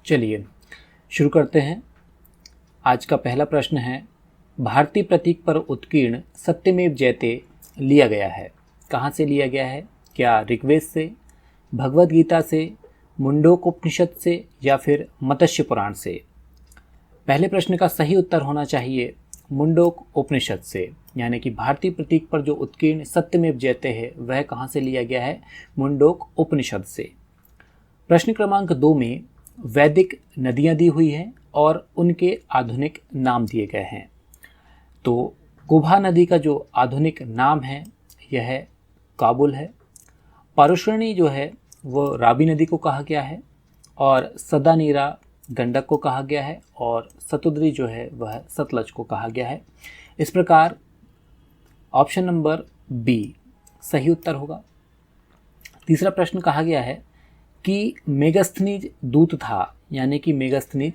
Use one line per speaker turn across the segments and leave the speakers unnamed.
चलिए शुरू करते हैं। आज का पहला प्रश्न है, भारतीय प्रतीक पर उत्कीर्ण सत्यमेव जयते लिया गया है, कहाँ से लिया गया है? क्या ऋग्वेद से, भगवद गीता से, मुंडकोपनिषद से या फिर मत्स्य पुराण से? पहले प्रश्न का सही उत्तर होना चाहिए मुंडकोपनिषद से, यानी कि भारतीय प्रतीक पर जो उत्कीर्ण सत्यमेव जयते है वह कहाँ से लिया गया है? मुंडकोपनिषद से। प्रश्न क्रमांक 2 में वैदिक नदियाँ दी हुई हैं और उनके आधुनिक नाम दिए गए हैं। तो कुभा नदी का जो आधुनिक नाम है यह काबुल है। पारुष्णी जो है वो रावी नदी को कहा गया है और सदानीरा गंडक को कहा गया है और सतुद्री जो है वह सतलज को कहा गया है। इस प्रकार ऑप्शन नंबर बी सही उत्तर होगा। तीसरा प्रश्न कहा गया है कि मेगास्थनीज दूत था, यानी कि मेगास्थनीज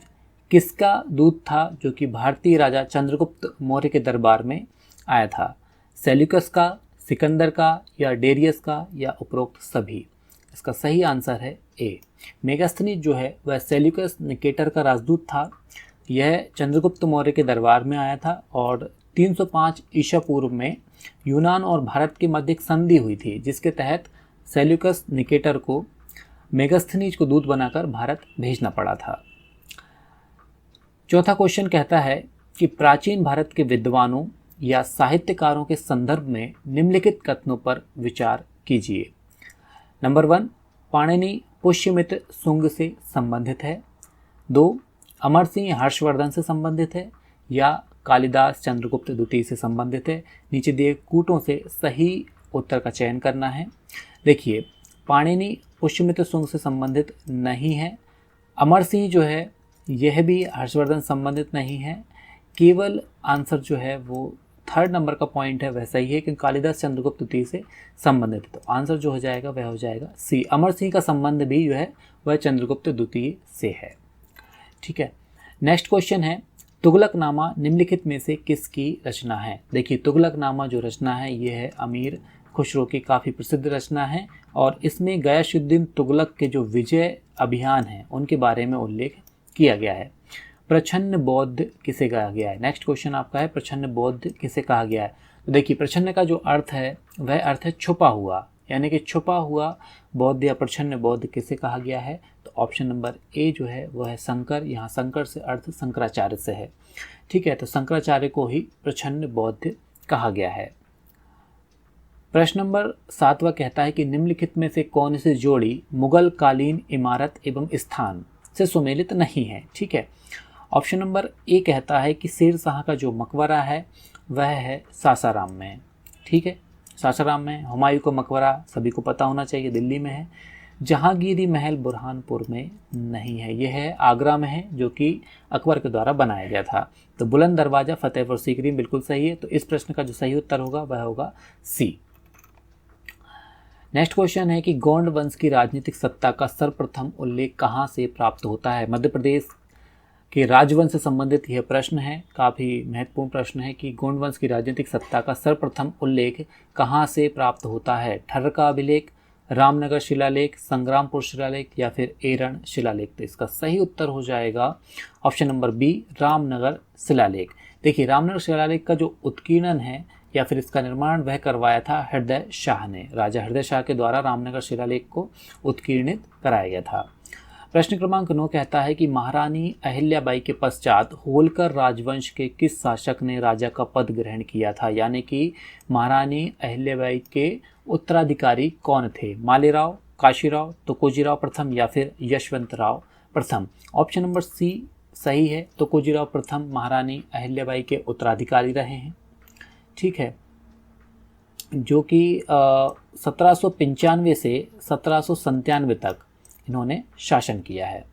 किसका दूत था जो कि भारतीय राजा चंद्रगुप्त मौर्य के दरबार में आया था? सेल्यूकस का, सिकंदर का या डेरियस का या उपरोक्त सभी? इसका सही आंसर है ए। मेगास्थनीज जो है वह सेल्यूकस निकेटर का राजदूत था। यह चंद्रगुप्त मौर्य के दरबार में आया था और 305 ईसा पूर्व में यूनान और भारत के मध्य एक संधि हुई थी, जिसके तहत सेल्यूकस निकेटर को मेगास्थनीज को दूत बनाकर भारत भेजना पड़ा था। चौथा क्वेश्चन कहता है कि प्राचीन भारत के विद्वानों या साहित्यकारों के संदर्भ में निम्नलिखित कथनों पर विचार कीजिए। नंबर 1, पाणिनि पुष्यमित्र शुंग से संबंधित है। 2, अमर सिंह हर्षवर्धन से संबंधित है या कालिदास चंद्रगुप्त द्वितीय से संबंधित है। नीचे दिए कूटों से सही उत्तर का चयन करना है। देखिए, पाणिनि पुष्यमित्र शुंग से संबंधित नहीं है। अमर सिंह जो है यह भी हर्षवर्धन संबंधित नहीं है। केवल आंसर जो है वो थर्ड नंबर का पॉइंट है वह सही है कि कालिदास चंद्रगुप्त द्वितीय से संबंधित है। तो आंसर जो हो जाएगा वह हो जाएगा सी। अमर सिंह का संबंध भी जो है वह चंद्रगुप्त द्वितीय से है। ठीक है, नेक्स्ट क्वेश्चन है, तुगलकनामा निम्नलिखित में से किसकी रचना है? देखिए, तुगलकनामा जो रचना है यह है अमीर खुसरो की काफ़ी प्रसिद्ध रचना है और इसमें गयासुद्दीन तुगलक के जो विजय अभियान हैं उनके बारे में उल्लेख किया गया है। प्रछन्न बौद्ध किसे कहा गया है? नेक्स्ट क्वेश्चन आपका है, प्रछन्न बौद्ध किसे कहा गया है? तो देखिए, प्रछन्न का जो अर्थ है वह अर्थ है छुपा हुआ, यानी कि छुपा हुआ बौद्ध या प्रछन्न बौद्ध किसे कहा गया है? तो ऑप्शन नंबर ए जो है वह है शंकर। यहाँ शंकर से अर्थ शंकराचार्य से है। ठीक है, तो शंकराचार्य को ही प्रछन्न बौद्ध कहा गया है। प्रश्न नंबर 7वां कहता है कि निम्नलिखित में से कौन सी जोड़ी मुगल कालीन इमारत एवं स्थान से सुमेलित नहीं है? ठीक है, ऑप्शन नंबर ए कहता है कि शेर शाह का जो मकबरा है वह है सासाराम में। ठीक है, सासाराम में। हुमायूं का मकबरा सभी को पता होना चाहिए, दिल्ली में है। जहांगीरी महल बुरहानपुर में नहीं है, यह है आगरा में है, जो कि अकबर के द्वारा बनाया गया था। तो बुलंद दरवाजा फतेहपुर सीकरी बिल्कुल सही है। तो इस प्रश्न का जो सही उत्तर होगा वह होगा सी। नेक्स्ट क्वेश्चन है कि गोंड वंश की राजनीतिक सत्ता का सर्वप्रथम उल्लेख कहाँ से प्राप्त होता है? मध्य प्रदेश के राजवंश से संबंधित यह प्रश्न है। काफ़ी महत्वपूर्ण प्रश्न है कि गोंड वंश की राजनीतिक सत्ता का सर्वप्रथम उल्लेख कहाँ से प्राप्त होता है? ठर्र का अभिलेख, रामनगर शिलालेख, संग्रामपुर शिलालेख या फिर एरण शिलालेख? तो इसका सही उत्तर हो जाएगा ऑप्शन नंबर बी, रामनगर शिलालेख। देखिए, रामनगर शिलालेख का जो उत्कीर्णन है या फिर इसका निर्माण वह करवाया था हृदय शाह ने। राजा हृदय शाह के द्वारा रामनगर शिलालेख को उत्कीर्णित कराया गया था। प्रश्न क्रमांक 9 कहता है कि महारानी अहिल्याबाई के पश्चात होलकर राजवंश के किस शासक ने राजा का पद ग्रहण किया था? यानी कि महारानी अहिल्याबाई के उत्तराधिकारी कौन थे? मालेराव, काशीराव, तुकोजीराव प्रथम या फिर यशवंतराव प्रथम? ऑप्शन नंबर सी सही है। तुकोजीराव प्रथम महारानी अहिल्याबाई के उत्तराधिकारी रहे हैं। ठीक है, जो कि 1795 से 1797 तक इन्होंने शासन किया है।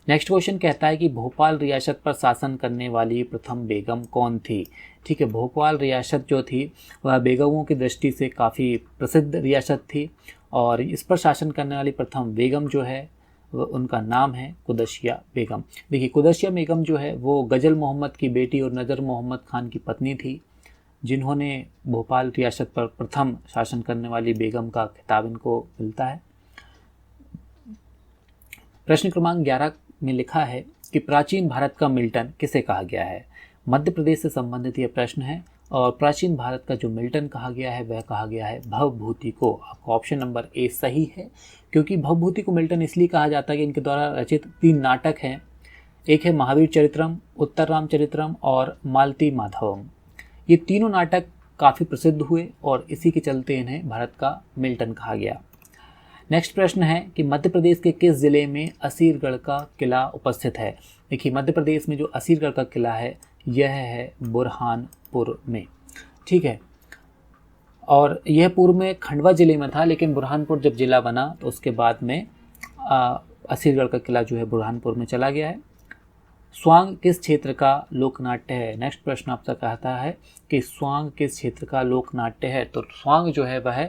नेक्स्ट क्वेश्चन कहता है कि भोपाल रियासत पर शासन करने वाली प्रथम बेगम कौन थी? ठीक है, भोपाल रियासत जो थी वह बेगमों की दृष्टि से काफ़ी प्रसिद्ध रियासत थी और इस पर शासन करने वाली प्रथम बेगम जो है उनका नाम है कुदसिया बेगम। देखिए, कुदसिया बेगम जो है वो गजल मोहम्मद की बेटी और नज़र मोहम्मद खान की पत्नी थी, जिन्होंने भोपाल रियासत पर प्रथम शासन करने वाली बेगम का खिताब इनको मिलता है। प्रश्न क्रमांक 11 में लिखा है कि प्राचीन भारत का मिल्टन किसे कहा गया है। मध्य प्रदेश से संबंधित यह प्रश्न है और प्राचीन भारत का जो मिल्टन कहा गया है वह कहा गया है भवभूति को। आपका ऑप्शन नंबर ए सही है, क्योंकि भवभूति को मिल्टन इसलिए कहा जाता है कि इनके द्वारा रचित 3 नाटक हैं। एक है महावीर चरित्रम, उत्तर रामचरित्रम और मालती माधवम। ये तीनों नाटक काफ़ी प्रसिद्ध हुए और इसी के चलते इन्हें भारत का मिल्टन कहा गया। नेक्स्ट प्रश्न है कि मध्य प्रदेश के किस जिले में असीरगढ़ का किला उपस्थित है। देखिए, मध्य प्रदेश में जो असीरगढ़ का किला है यह है बुरहानपुर में। ठीक है, और यह पूर्व में खंडवा जिले में था, लेकिन बुरहानपुर जब जिला बना तो उसके बाद में असीरगढ़ का किला जो है बुरहानपुर में चला गया है। स्वांग किस क्षेत्र का लोकनाट्य है। नेक्स्ट प्रश्न आपसे कहता है कि स्वांग किस क्षेत्र का लोकनाट्य है। तो स्वांग जो है वह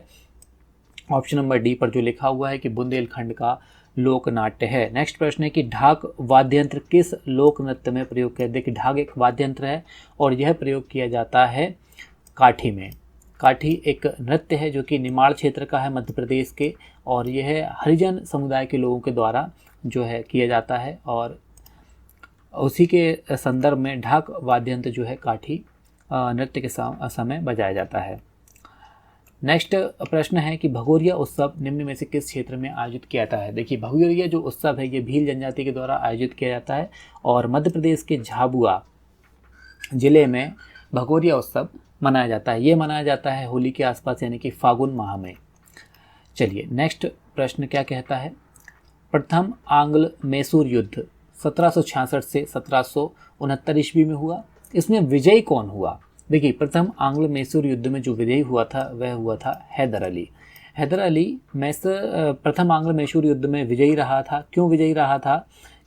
ऑप्शन नंबर डी पर जो लिखा हुआ है कि बुंदेलखंड का लोकनाट्य है। नेक्स्ट प्रश्न है कि ढाक वाद्यंत्र किस लोक नृत्य में प्रयोग किया। देखिए, ढाक एक वाद्यंत्र है और यह प्रयोग किया जाता है काठी में। काठी एक नृत्य है जो कि निमाड़ क्षेत्र का है मध्य प्रदेश के, और यह हरिजन समुदाय के लोगों के द्वारा जो है किया जाता है, और उसी के संदर्भ में ढाक वाद्यंत्र जो है काठी नृत्य के समय बजाया जाता है। नेक्स्ट प्रश्न है कि भगोरिया उत्सव निम्न में से किस क्षेत्र में आयोजित किया जाता है। देखिए, भगोरिया जो उत्सव है ये भील जनजाति के द्वारा आयोजित किया जाता है और मध्य प्रदेश के झाबुआ जिले में भगोरिया उत्सव मनाया जाता है। ये मनाया जाता है होली के आसपास, यानी कि फागुन माह में। चलिए, नेक्स्ट प्रश्न क्या कहता है। प्रथम आंग्ल मैसूर युद्ध 1766 से 1769 ईस्वी में हुआ। इसमें विजयी कौन हुआ। देखिए, प्रथम आंग्ल मैसूर युद्ध में जो विजयी हुआ था वह हुआ था हैदर अली। हैदर अली प्रथम आंग्ल मैसूर युद्ध में विजयी रहा था। क्यों विजयी रहा था?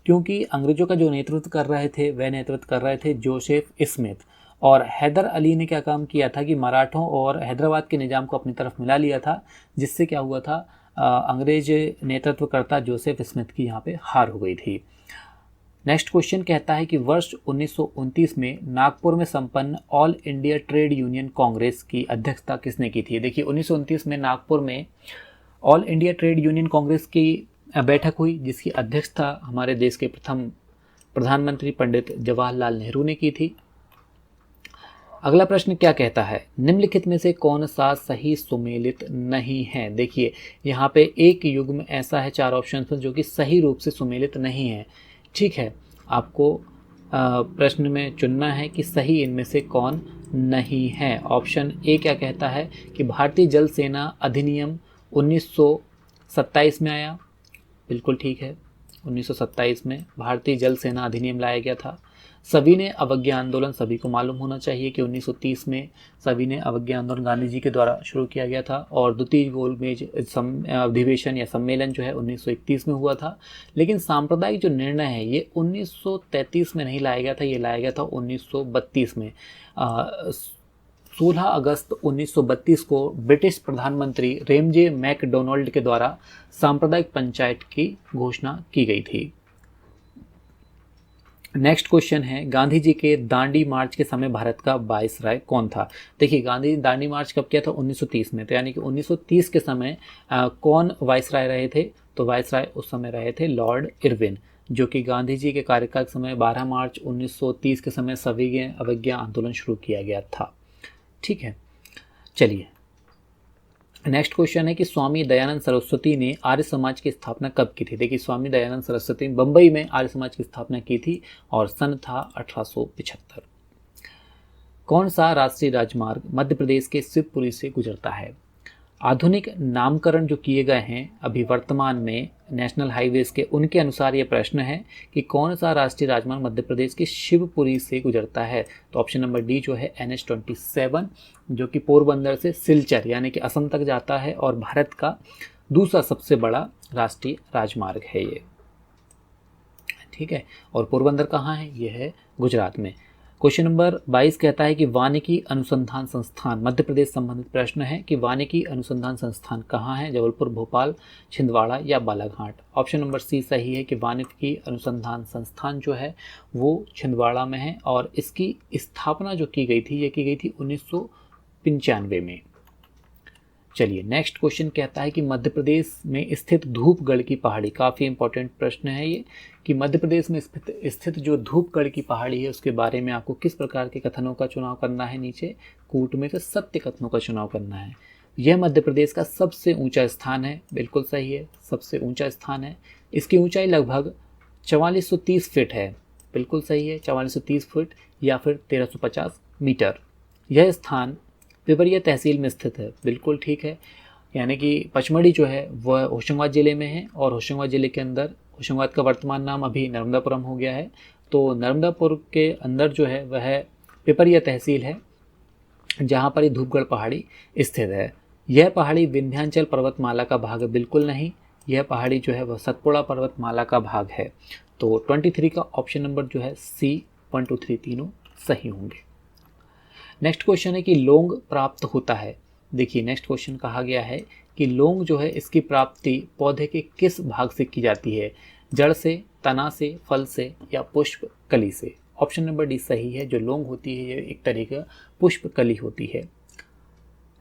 क्योंकि अंग्रेजों का जो नेतृत्व कर रहे थे वह नेतृत्व कर रहे थे जोसेफ स्मिथ, और हैदर अली ने क्या काम किया था कि मराठों और हैदराबाद के निजाम को अपनी तरफ मिला लिया था, जिससे क्या हुआ था, अंग्रेज नेतृत्वकर्ता जोसेफ स्मिथ की यहाँ पे हार हो गई थी। नेक्स्ट क्वेश्चन कहता है कि वर्ष 1929 में नागपुर में संपन्न all India trade union Congress की अध्यक्षता किसने की थी। देखिए, 1929 में नागपुर में all India trade union Congress की बैठक हुई, जिसकी अध्यक्षता हमारे देश के प्रथम प्रधानमंत्री पंडित जवाहरलाल नेहरू ने की थी। अगला प्रश्न क्या कहता है, निम्नलिखित में से कौन सा सही सुमेलित नहीं है। देखिए, यहाँ पे एक युग्म ऐसा है 4 ऑप्शन में जो कि सही रूप से सुमेलित नहीं है। ठीक है, आपको प्रश्न में चुनना है कि सही इनमें से कौन नहीं है। ऑप्शन ए क्या कहता है कि भारतीय जल सेना अधिनियम 1927 में आया। बिल्कुल ठीक है, 1927 में भारतीय जल सेना अधिनियम लाया गया था। सविनय अवज्ञा आंदोलन, सभी को मालूम होना चाहिए कि 1930 में सविनय अवज्ञा आंदोलन गांधी जी के द्वारा शुरू किया गया था, और द्वितीय गोलमेज अधिवेशन या सम्मेलन जो है 1931 में हुआ था। लेकिन सांप्रदायिक जो निर्णय है ये 1933 में नहीं लाया गया था, ये लाया गया था 1932 में। 16 अगस्त 1932 को ब्रिटिश प्रधानमंत्री रेमजे मैकडोनाल्ड के द्वारा सांप्रदायिक पंचायत की घोषणा की गई थी। नेक्स्ट क्वेश्चन है, गांधी जी के दांडी मार्च के समय भारत का वायसराय कौन था। देखिए, गांधी दांडी मार्च कब किया था? 1930 में। तो यानी कि 1930 के समय कौन वायसराय रहे थे? तो वायसराय उस समय रहे थे लॉर्ड इरविन, जो कि गांधी जी के कार्यकाल के समय 12 मार्च 1930 के समय सविनय अवज्ञा आंदोलन शुरू किया गया था। ठीक है, चलिए नेक्स्ट क्वेश्चन है कि स्वामी दयानंद सरस्वती ने आर्य समाज की स्थापना कब की थी। देखिए, स्वामी दयानंद सरस्वती बंबई में आर्य समाज की स्थापना की थी और सन था 1875। कौन सा राष्ट्रीय राजमार्ग मध्य प्रदेश के शिवपुरी से गुजरता है। आधुनिक नामकरण जो किए गए हैं अभी वर्तमान में नेशनल हाईवेज के, उनके अनुसार ये प्रश्न है कि कौन सा राष्ट्रीय राजमार्ग मध्य प्रदेश के शिवपुरी से गुजरता है। तो ऑप्शन नंबर डी जो है NH-27, जो कि पोरबंदर से सिलचर यानी कि असम तक जाता है और भारत का दूसरा सबसे बड़ा राष्ट्रीय राजमार्ग है ये। ठीक है, और पोरबंदर कहाँ है? ये है गुजरात में। क्वेश्चन नंबर 22 कहता है कि वानिकी अनुसंधान संस्थान, मध्य प्रदेश संबंधित प्रश्न है कि वानिकी अनुसंधान संस्थान कहाँ है? जबलपुर, भोपाल, छिंदवाड़ा या बालाघाट। ऑप्शन नंबर सी सही है कि वानिकी अनुसंधान संस्थान जो है वो छिंदवाड़ा में है, और इसकी स्थापना जो की गई थी ये की गई थी 1995 में। चलिए नेक्स्ट क्वेश्चन कहता है कि मध्य प्रदेश में स्थित धूपगढ़ की पहाड़ी, काफ़ी इंपॉर्टेंट प्रश्न है ये, कि मध्य प्रदेश में स्थित जो धूपगढ़ की पहाड़ी है उसके बारे में आपको किस प्रकार के कथनों का चुनाव करना है, नीचे कूट में से सत्य कथनों का चुनाव करना है। यह मध्य प्रदेश का सबसे ऊंचा स्थान है, बिल्कुल सही है, सबसे ऊंचा स्थान है। इसकी ऊंचाई लगभग 4430 फीट है, बिल्कुल सही है, 4430 फीट या फिर 1350 मीटर। यह स्थान पिपरिया तहसील में स्थित है, बिल्कुल ठीक है, यानी कि पचमढ़ी जो है वह होशंगाबाद ज़िले में है और होशंगाबाद ज़िले के अंदर, होशंगाबाद का वर्तमान नाम अभी नर्मदापुरम हो गया है, तो नर्मदापुर के अंदर जो है वह पिपरिया तहसील है जहाँ पर ये धूपगढ़ पहाड़ी स्थित है। यह पहाड़ी विंध्याचल पर्वतमाला का भाग है, बिल्कुल नहीं, यह पहाड़ी जो है वह सतपुड़ा पर्वतमाला का भाग है। तो 23 का ऑप्शन नंबर जो है सी, 1 2 3 तीनों सही होंगे। नेक्स्ट क्वेश्चन है कि लौंग प्राप्त होता है। देखिए नेक्स्ट क्वेश्चन कहा गया है कि लौंग जो है इसकी प्राप्ति पौधे के किस भाग से की जाती है, जड़ से, तना से, फल से या पुष्प कली से। ऑप्शन नंबर डी सही है, जो लौंग होती है ये एक तरह का पुष्प कली होती है।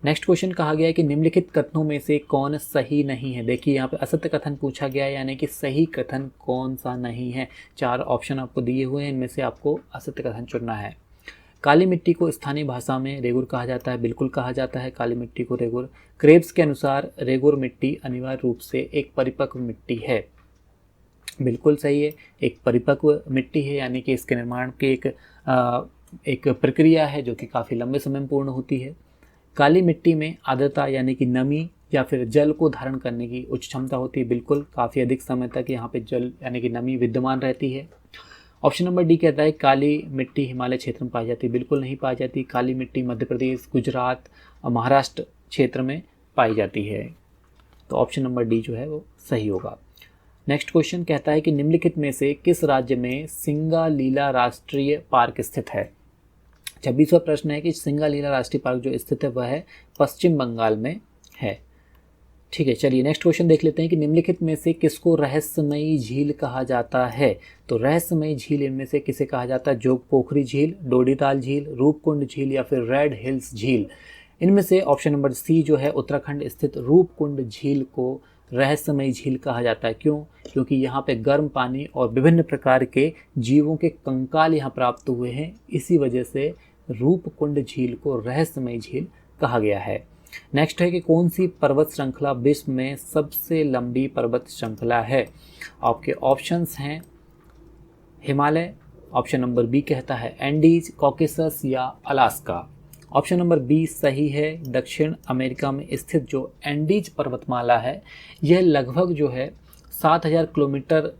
नेक्स्ट क्वेश्चन कहा गया है कि निम्नलिखित कथनों में से कौन सही नहीं है। देखिए यहाँ पे असत्य कथन पूछा गया है, यानी कि सही कथन कौन सा नहीं है। 4 ऑप्शन आपको दिए हुए हैं, इनमें से आपको असत्य कथन चुनना है। काली मिट्टी को स्थानीय भाषा में रेगुर कहा जाता है, बिल्कुल कहा जाता है काली मिट्टी को रेगुर। क्रेब्स के अनुसार रेगुर मिट्टी अनिवार्य रूप से एक परिपक्व मिट्टी है, बिल्कुल सही है, एक परिपक्व मिट्टी है, यानी कि इसके निर्माण की एक प्रक्रिया है जो कि काफ़ी लंबे समय में पूर्ण होती है। काली मिट्टी में आर्द्रता यानी कि नमी या फिर जल को धारण करने की उच्च क्षमता होती है, बिल्कुल काफ़ी अधिक समय तक यहाँ पे जल यानी कि नमी विद्यमान रहती है। ऑप्शन नंबर डी कहता है काली मिट्टी हिमालय क्षेत्र में पाई जाती है, बिल्कुल नहीं पाई जाती, काली मिट्टी मध्य प्रदेश, गुजरात और महाराष्ट्र क्षेत्र में पाई जाती है। तो ऑप्शन नंबर डी जो है वो सही होगा। नेक्स्ट क्वेश्चन कहता है कि निम्नलिखित में से किस राज्य में सिंगालीला राष्ट्रीय पार्क स्थित है। 26वां प्रश्न है कि सिंगालीला राष्ट्रीय पार्क जो स्थित है वह है पश्चिम बंगाल में है। ठीक है, चलिए नेक्स्ट क्वेश्चन देख लेते हैं कि निम्नलिखित में से किसको रहस्यमयी झील कहा जाता है। तो रहस्यमयी झील इनमें से किसे कहा जाता है, जोग पोखरी झील, डोडीताल झील, रूपकुंड झील या फिर रेड हिल्स झील। इनमें से ऑप्शन नंबर सी जो है उत्तराखंड स्थित रूपकुंड झील को रहस्यमयी झील कहा जाता है। क्यों? क्योंकि यहाँ पे गर्म पानी और विभिन्न प्रकार के जीवों के कंकाल यहाँ प्राप्त हुए हैं, इसी वजह से रूपकुंड झील को रहस्यमयी झील कहा गया है। नेक्स्ट है कि कौन सी पर्वत श्रृंखला विश्व में सबसे लंबी पर्वत श्रृंखला है। आपके ऑप्शंस हैं हिमालय, ऑप्शन नंबर बी कहता है एंडीज, कॉकेसस या अलास्का। ऑप्शन नंबर बी सही है, दक्षिण अमेरिका में स्थित जो एंडीज पर्वतमाला है यह लगभग जो है 7000 किलोमीटर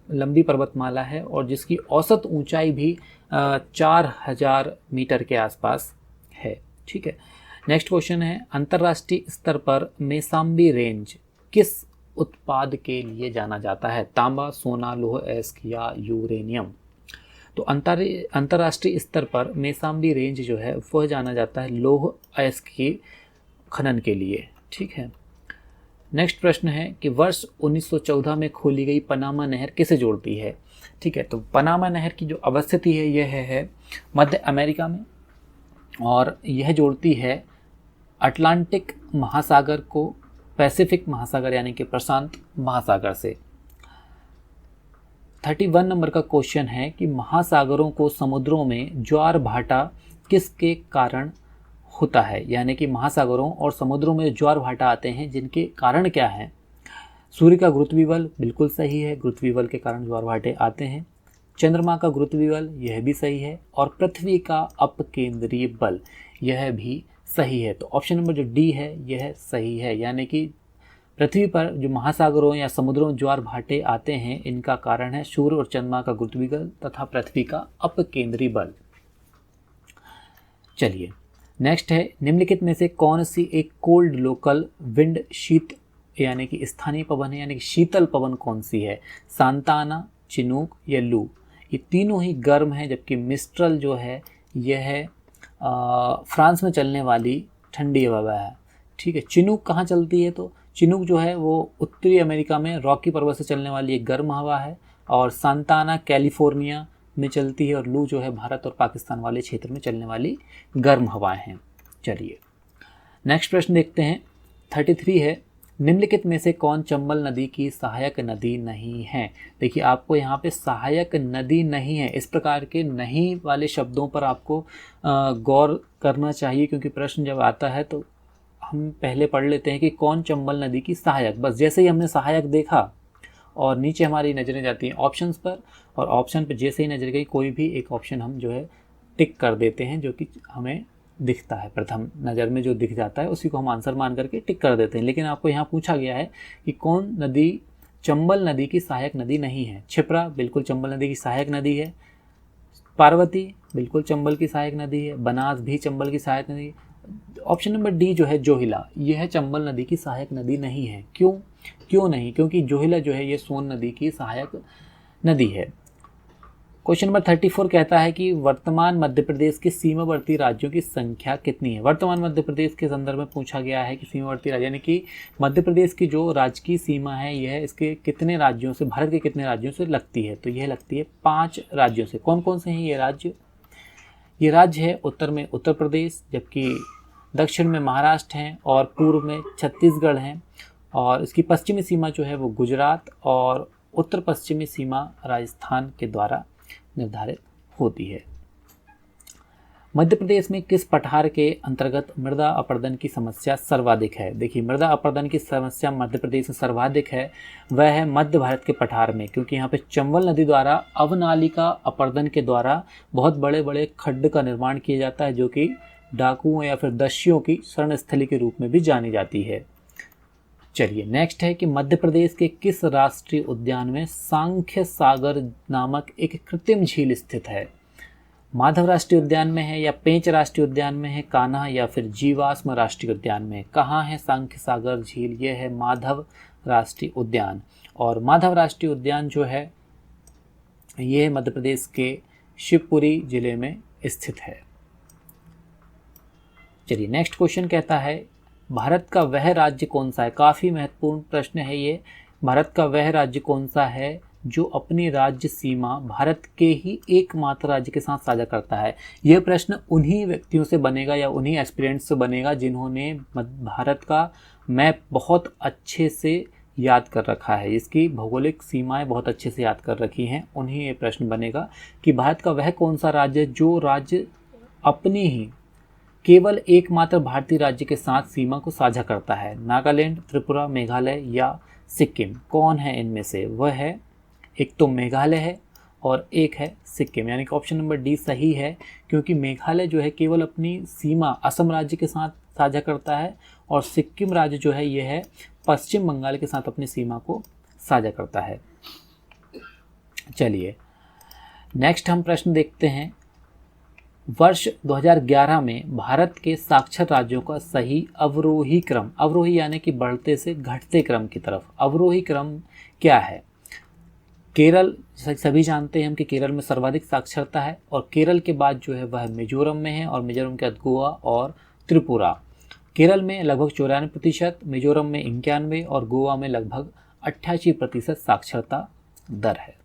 लंबी पर्वतमाला है और जिसकी औसत ऊंचाई भी 4000 मीटर के आसपास है। ठीक है, नेक्स्ट क्वेश्चन है अंतर्राष्ट्रीय स्तर पर मेसाम्बी रेंज किस उत्पाद के लिए जाना जाता है, तांबा, सोना, लौह अयस्क या यूरेनियम। तो अंतर्राष्ट्रीय स्तर पर मेसाम्बी रेंज जो है वह जाना जाता है लौह अयस्क की खनन के लिए। ठीक है, नेक्स्ट प्रश्न है कि वर्ष 1914 में खोली गई पनामा नहर किसे जोड़ती है। ठीक है, तो पनामा नहर की जो अवस्थिति है यह है मध्य अमेरिका में और यह जोड़ती है अटलांटिक महासागर को पैसिफिक महासागर यानी कि प्रशांत महासागर से। 31 नंबर का क्वेश्चन है कि महासागरों को समुद्रों में ज्वार भाटा किसके कारण होता है, यानी कि महासागरों और समुद्रों में ज्वार भाटा आते हैं जिनके कारण क्या है। सूर्य का गुरुत्वीय बल, बिल्कुल सही है, गुरुत्वीय बल के कारण ज्वार भाटे आते हैं। चंद्रमा का गुरुत्वीय बल, यह भी सही है, और पृथ्वी का अपकेंद्रीय बल, यह भी सही है। तो ऑप्शन नंबर जो डी है यह सही है, यानी कि पृथ्वी पर जो महासागरों या समुद्रों में ज्वार भाटे आते हैं इनका कारण है सूर्य और चंद्रमा का गुरुत्वीय बल तथा पृथ्वी का अपकेंद्रीय बल। चलिए नेक्स्ट है निम्नलिखित में से कौन सी एक कोल्ड लोकल विंड शीत यानी कि स्थानीय पवन है, यानी कि शीतल पवन कौन सी है, सांता आना, चिनूक या लू। ये तीनों ही गर्म है, जबकि मिस्ट्रल जो है यह है फ्रांस में चलने वाली ठंडी हवा है। ठीक है, चिनूक कहाँ चलती है, तो चिनूक जो है वो उत्तरी अमेरिका में रॉकी पर्वत से चलने वाली एक गर्म हवा है और सांता आना कैलिफोर्निया में चलती है और लू जो है भारत और पाकिस्तान वाले क्षेत्र में चलने वाली गर्म हवाएं हैं। चलिए नेक्स्ट प्रश्न देखते हैं, 33 है, निम्नलिखित में से कौन चंबल नदी की सहायक नदी नहीं है। देखिए आपको यहाँ पे सहायक नदी नहीं है, इस प्रकार के नहीं वाले शब्दों पर आपको गौर करना चाहिए, क्योंकि प्रश्न जब आता है तो हम पहले पढ़ लेते हैं कि कौन चंबल नदी की सहायक, बस जैसे ही हमने सहायक देखा और नीचे हमारी नज़रें जाती हैं ऑप्शंस पर, और ऑप्शन पर जैसे ही नज़र गई कोई भी एक ऑप्शन हम जो है टिक कर देते हैं, जो कि हमें दिखता है, प्रथम नज़र में जो दिख जाता है उसी को हम आंसर मान करके टिक कर देते हैं। लेकिन आपको यहाँ पूछा गया है कि कौन नदी चंबल नदी की सहायक नदी नहीं है। क्षिप्रा बिल्कुल चंबल नदी की सहायक नदी है, पार्वती बिल्कुल चंबल की सहायक नदी है, बनास भी चंबल की सहायक नदी है। ऑप्शन नंबर डी जो है जोहिला, यह चंबल नदी की सहायक नदी नहीं है। क्यों नहीं? क्योंकि जोहिला जो है ये सोन नदी की सहायक नदी है। क्वेश्चन नंबर 34 कहता है कि वर्तमान मध्य प्रदेश के सीमावर्ती राज्यों की संख्या कितनी है। वर्तमान मध्य प्रदेश के संदर्भ में पूछा गया है कि सीमावर्ती राज्य यानी कि मध्य प्रदेश की जो राज्य की सीमा है यह इसके कितने राज्यों से, भारत के कितने राज्यों से लगती है, तो यह लगती है 5 राज्यों से। कौन कौन से हैं ये राज्य? ये राज्य है उत्तर में उत्तर प्रदेश, जबकि दक्षिण में महाराष्ट्र हैं और पूर्व में छत्तीसगढ़ हैं, और इसकी पश्चिमी सीमा जो है वो गुजरात और उत्तर पश्चिमी सीमा राजस्थान के द्वारा निर्धारित होती है। मध्य प्रदेश में किस पठार के अंतर्गत मृदा अपरदन की समस्या सर्वाधिक है? देखिए मृदा अपरदन की समस्या मध्य प्रदेश में सर्वाधिक है, वह है मध्य भारत के पठार में, क्योंकि यहाँ पे चंबल नदी द्वारा अवनालिका अपरदन के द्वारा बहुत बड़े बड़े खड्ड का निर्माण किया जाता है, जो कि डाकुओं या फिर दस्युओं की शरणस्थली के रूप में भी जानी जाती है। चलिए नेक्स्ट है कि मध्य प्रदेश के किस राष्ट्रीय उद्यान में सांख्य सागर नामक एक कृत्रिम झील स्थित है? माधव राष्ट्रीय उद्यान में है, या पेंच राष्ट्रीय उद्यान में है, कान्हा या फिर जीवाश्म राष्ट्रीय उद्यान में? कहाँ है सांख्य सागर झील? यह है माधव राष्ट्रीय उद्यान, और माधव राष्ट्रीय उद्यान जो है यह मध्य प्रदेश के शिवपुरी जिले में स्थित है। चलिए नेक्स्ट क्वेश्चन कहता है भारत का वह राज्य कौन सा है? काफ़ी महत्वपूर्ण प्रश्न है ये। भारत का वह राज्य कौन सा है जो अपनी राज्य सीमा भारत के ही एकमात्र राज्य के साथ साझा करता है? यह प्रश्न उन्हीं व्यक्तियों से बनेगा या उन्हीं एस्पिरेंट्स से बनेगा जिन्होंने भारत का मैप बहुत अच्छे से याद कर रखा है, इसकी भौगोलिक सीमाएं बहुत अच्छे से याद कर रखी हैं, उन्हीं ये प्रश्न बनेगा कि भारत का वह कौन सा राज्य जो राज्य अपनी ही केवल एकमात्र भारतीय राज्य के साथ सीमा को साझा करता है? नागालैंड, त्रिपुरा, मेघालय या सिक्किम? कौन है इनमें से? वह है, एक तो मेघालय है और एक है सिक्किम, यानी कि ऑप्शन नंबर डी सही है, क्योंकि मेघालय जो है केवल अपनी सीमा असम राज्य के साथ साझा करता है, और सिक्किम राज्य जो है यह है पश्चिम बंगाल के साथ अपनी सीमा को साझा करता है। चलिए नेक्स्ट हम प्रश्न देखते हैं। वर्ष 2011 में भारत के साक्षर राज्यों का सही अवरोही क्रम, अवरोही यानी कि बढ़ते से घटते क्रम की तरफ, अवरोही क्रम क्या है? केरल, सभी जानते हैं हम कि केरल में सर्वाधिक साक्षरता है, और केरल के बाद जो है वह मिजोरम में है, और मिजोरम के बाद गोवा और त्रिपुरा। केरल में लगभग 94%, मिजोरम में 91% और गोवा में लगभग 88% साक्षरता दर है।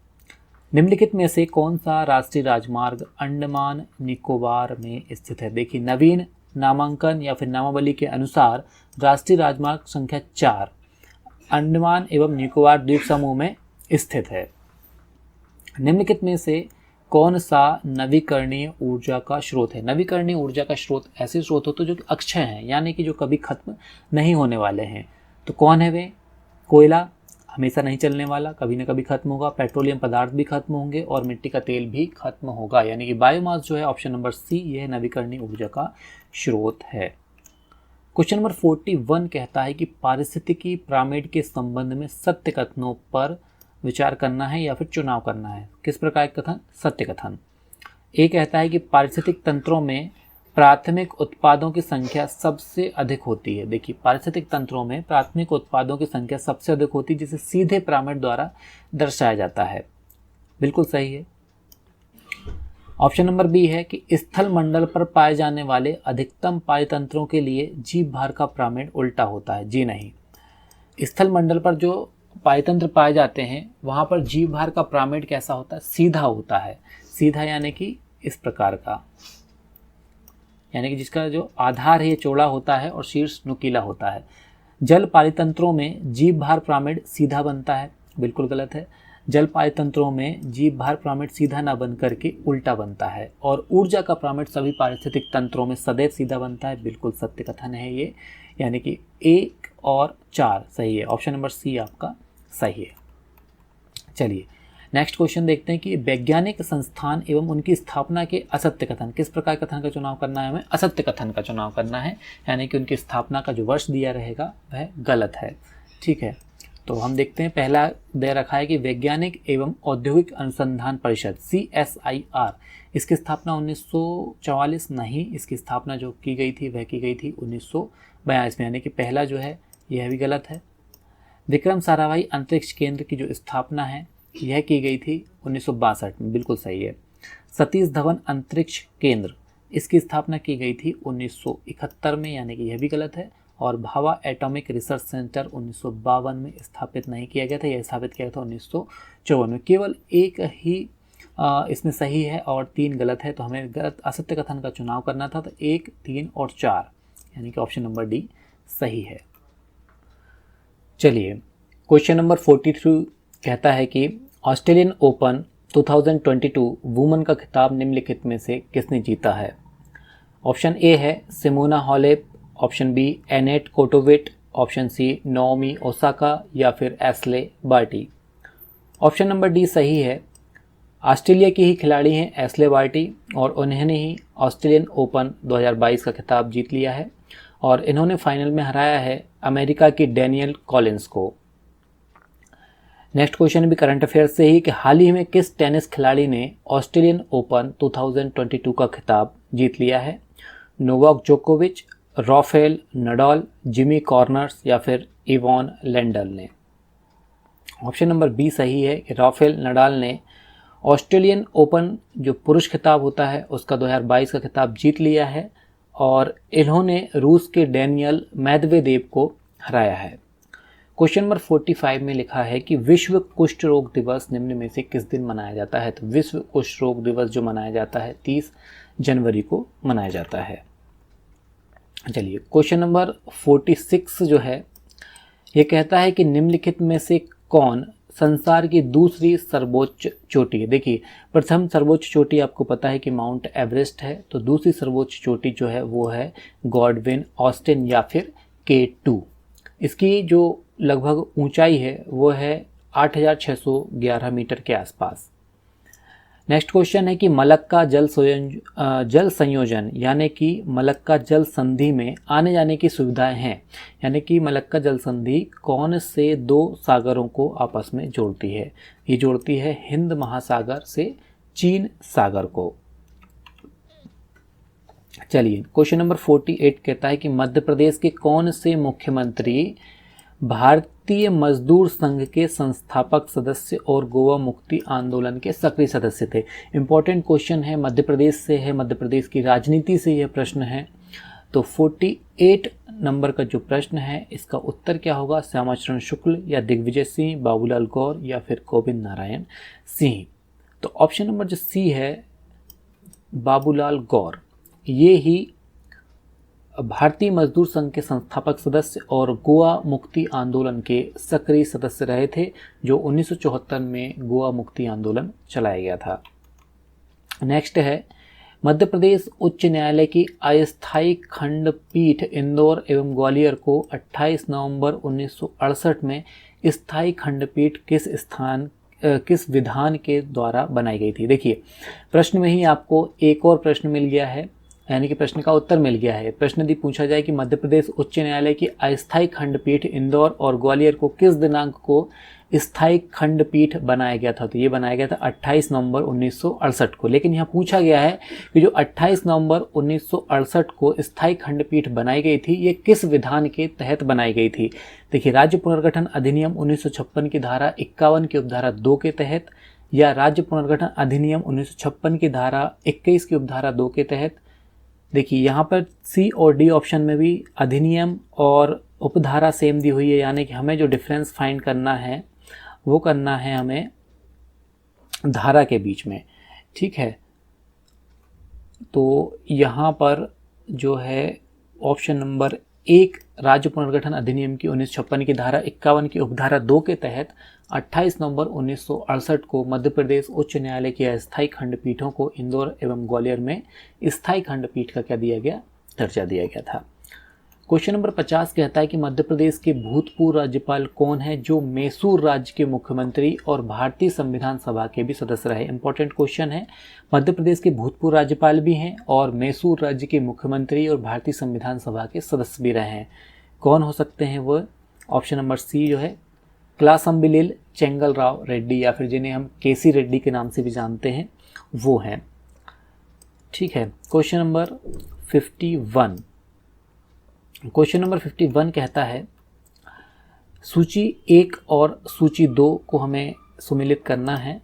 निम्नलिखित में से कौन सा राष्ट्रीय राजमार्ग अंडमान निकोबार में स्थित है? देखिए नवीन नामांकन या फिर नामावली के अनुसार राष्ट्रीय राजमार्ग संख्या 4 अंडमान एवं निकोबार द्वीप समूह में स्थित है। निम्नलिखित में से कौन सा नवीकरणीय ऊर्जा का स्रोत है? नवीकरणीय ऊर्जा का स्रोत ऐसे स्रोत होते जो कि अक्षय हैं, यानी कि जो कभी खत्म नहीं होने वाले हैं। तो कौन है वे? कोयला हमेशा नहीं चलने वाला, कभी ना कभी खत्म होगा, पेट्रोलियम पदार्थ भी खत्म होंगे और मिट्टी का तेल भी खत्म होगा, यानी कि बायोमास जो है ऑप्शन नंबर सी यह नवीकरणीय ऊर्जा का स्रोत है। क्वेश्चन नंबर 41 कहता है कि पारिस्थितिकी पिरामिड के संबंध में सत्य कथनों पर विचार करना है या फिर चुनाव करना है। किस प्रकार के कथन? सत्य कथन। ए कहता है कि पारिस्थितिक तंत्रों में प्राथमिक उत्पादों की संख्या सबसे अधिक होती है। देखिए पारिस्थितिक तंत्रों में प्राथमिक उत्पादों की संख्या सबसे अधिक होती है, जिसे सीधे पिरामिड द्वारा दर्शाया जाता है। बिल्कुल सही है। ऑप्शन नंबर बी है कि स्थल मंडल पर पाए जाने वाले अधिकतम पायतंत्रों के लिए जीव भार का पिरामिड उल्टा होता है। जी नहीं, स्थल मंडल पर जो पायतंत्र पाए जाते हैं वहाँ पर जीव भार का पिरामिड कैसा होता है? सीधा होता है। सीधा यानी कि इस प्रकार का। यानी कि जिसका जो आधार है ये चौड़ा होता है और शीर्ष नुकीला होता है। जल पारितंत्रों में जीभ भार पिरामिड सीधा बनता है, बिल्कुल गलत है। जल पारितंत्रों में जीभ भार पिरामिड सीधा ना बन करके उल्टा बनता है। और ऊर्जा का पिरामिड सभी पारिस्थितिक तंत्रों में सदैव सीधा बनता है, बिल्कुल सत्य कथन है ये। यानी कि 1 और 4 सही है, ऑप्शन नंबर सी आपका सही है। चलिए नेक्स्ट क्वेश्चन देखते हैं कि वैज्ञानिक संस्थान एवं उनकी स्थापना के असत्य कथन, किस प्रकार कथन का चुनाव करना है हमें? असत्य कथन का चुनाव करना है, यानी कि उनकी स्थापना का जो वर्ष दिया रहेगा वह गलत है। ठीक है, तो हम देखते हैं पहला दे रखा है कि वैज्ञानिक एवं औद्योगिक अनुसंधान परिषद CSIR, इसकी स्थापना 1944 नहीं, इसकी स्थापना जो की गई थी वह की गई थी 1942 में, यानी कि पहला जो है यह भी गलत है। विक्रम साराभाई अंतरिक्ष केंद्र की जो स्थापना है यह की गई थी 1962 में, बिल्कुल सही है। सतीश धवन अंतरिक्ष केंद्र, इसकी स्थापना की गई थी 1971 में, यानी कि यह भी गलत है। और भाभा एटॉमिक रिसर्च सेंटर 1952 में स्थापित नहीं किया गया था, यह स्थापित किया था 1954 में। केवल एक ही इसमें सही है और 3 गलत है, तो हमें गलत असत्य कथन का चुनाव करना था। तो 1, 3 और 4, यानी कि ऑप्शन नंबर डी सही है। चलिए क्वेश्चन नंबर 43 कहता है कि ऑस्ट्रेलियन ओपन 2022 वुमेन का खिताब निम्नलिखित में से किसने जीता है? ऑप्शन ए है Simona Halep, option B Anett Kontaveit, option C Naomi Osaka या फिर Ashleigh Barty. Option number D सही है, ऑस्ट्रेलिया की ही खिलाड़ी हैं एस्ले बार्टी और उन्होंने ही ऑस्ट्रेलियन ओपन 2022 का खिताब जीत लिया है और इन्होंने फाइनल में हराया है अमेरिका की डेनियल कॉलिंस को। नेक्स्ट क्वेश्चन भी करंट अफेयर से ही कि हाल ही में किस टेनिस खिलाड़ी ने ऑस्ट्रेलियन ओपन 2022 का खिताब जीत लिया है? नोवाक जोकोविच, राफेल नडाल, जिमी कॉर्नर्स या फिर इवान लेंडल ने। ऑप्शन नंबर बी सही है कि राफेल नडाल ने ऑस्ट्रेलियन ओपन जो पुरुष खिताब होता है उसका 2022 का खिताब जीत लिया है और इन्होंने रूस के डेनियल मेदवेदेव को हराया है। क्वेश्चन नंबर 45 में लिखा है कि विश्व कुष्ठ रोग दिवस निम्न में से किस दिन मनाया जाता है? तो विश्व कुष्ठ रोग दिवस जो मनाया जाता है 30 जनवरी को मनाया जाता है। चलिए क्वेश्चन नंबर 46 जो है ये कहता है कि निम्नलिखित में से कौन संसार की दूसरी सर्वोच्च चोटी है? देखिए प्रथम सर्वोच्च चोटी आपको पता है कि माउंट एवरेस्ट है, तो दूसरी सर्वोच्च चोटी जो है वो है गॉडविन ऑस्टिन या फिर K2। इसकी जो लगभग ऊंचाई है वो है 8611 मीटर के आसपास। नेक्स्ट क्वेश्चन है कि मलक्का जल संयोजन यानी कि मलक्का जल संधि में आने जाने की सुविधाएं हैं, यानी कि मलक्का जल संधि कौन से 2 सागरों को आपस में जोड़ती है? ये जोड़ती है हिंद महासागर से चीन सागर को। चलिए क्वेश्चन नंबर 48 कहता है कि मध्य प्रदेश के कौन से मुख्यमंत्री भारतीय मजदूर संघ के संस्थापक सदस्य और गोवा मुक्ति आंदोलन के सक्रिय सदस्य थे? इंपॉर्टेंट क्वेश्चन है, मध्य प्रदेश से है, मध्य प्रदेश की राजनीति से यह प्रश्न है। तो 48 नंबर का जो प्रश्न है इसका उत्तर क्या होगा? श्यामाचरण शुक्ल या दिग्विजय सिंह, बाबूलाल गौर या फिर गोविंद नारायण सिंह। तो ऑप्शन नंबर जो सी है बाबूलाल गौर, ये ही भारतीय मजदूर संघ के संस्थापक सदस्य और गोवा मुक्ति आंदोलन के सक्रिय सदस्य रहे थे, जो 1974 में गोवा मुक्ति आंदोलन चलाया गया था। नेक्स्ट है मध्य प्रदेश उच्च न्यायालय की अस्थायी खंडपीठ इंदौर एवं ग्वालियर को 28 नवंबर 1968 में स्थायी खंडपीठ किस विधान के द्वारा बनाई गई थी? देखिए प्रश्न में ही आपको एक और प्रश्न मिल गया है, यानी कि प्रश्न का उत्तर मिल गया है। प्रश्न यदि पूछा जाए कि मध्य प्रदेश उच्च न्यायालय की अस्थायी खंडपीठ इंदौर और ग्वालियर को किस दिनांक को स्थायी खंडपीठ बनाया गया था, तो ये बनाया गया था 28 नवंबर 1968 को। लेकिन यहाँ पूछा गया है कि जो 28 नवंबर 1968 को स्थायी खंडपीठ बनाई गई थी ये किस विधान के तहत बनाई गई थी? देखिए राज्य पुनर्गठन अधिनियम 1956 की धारा 51 की उपधारा 2 के तहत, या राज्य पुनर्गठन अधिनियम 1956 की धारा 21 की उपधारा 2 के तहत। देखिए यहाँ पर सी और डी ऑप्शन में भी अधिनियम और उपधारा सेम दी हुई है, यानी कि हमें जो डिफरेंस फाइंड करना है वो करना है हमें धारा के बीच में। ठीक है, तो यहाँ पर जो है ऑप्शन नंबर 1 राज्य पुनर्गठन अधिनियम की 1956 की धारा 51 की उपधारा 2 के तहत 28 नवंबर 1968 को मध्य प्रदेश उच्च न्यायालय की अस्थायी खंडपीठों को इंदौर एवं ग्वालियर में स्थायी खंडपीठ का क्या दिया गया, दर्जा दिया गया था। क्वेश्चन नंबर 50 कहता है कि मध्य प्रदेश के भूतपूर्व राज्यपाल कौन है जो मैसूर राज्य के मुख्यमंत्री और भारतीय संविधान सभा के भी सदस्य रहे। इंपॉर्टेंट क्वेश्चन है, मध्य प्रदेश के भूतपूर्व राज्यपाल भी हैं और मैसूर राज्य के मुख्यमंत्री और भारतीय संविधान सभा के सदस्य भी रहे हैं। कौन हो सकते हैं वो? ऑप्शन नंबर सी जो है क्लासंबिलिल चेंगल राव रेड्डी, या फिर जिन्हें हम केसी रेड्डी के नाम से भी जानते हैं, वो हैं। ठीक है, क्वेश्चन नंबर 51। क्वेश्चन नंबर 51 कहता है सूची 1 और सूची 2 को हमें सुमेलित करना है।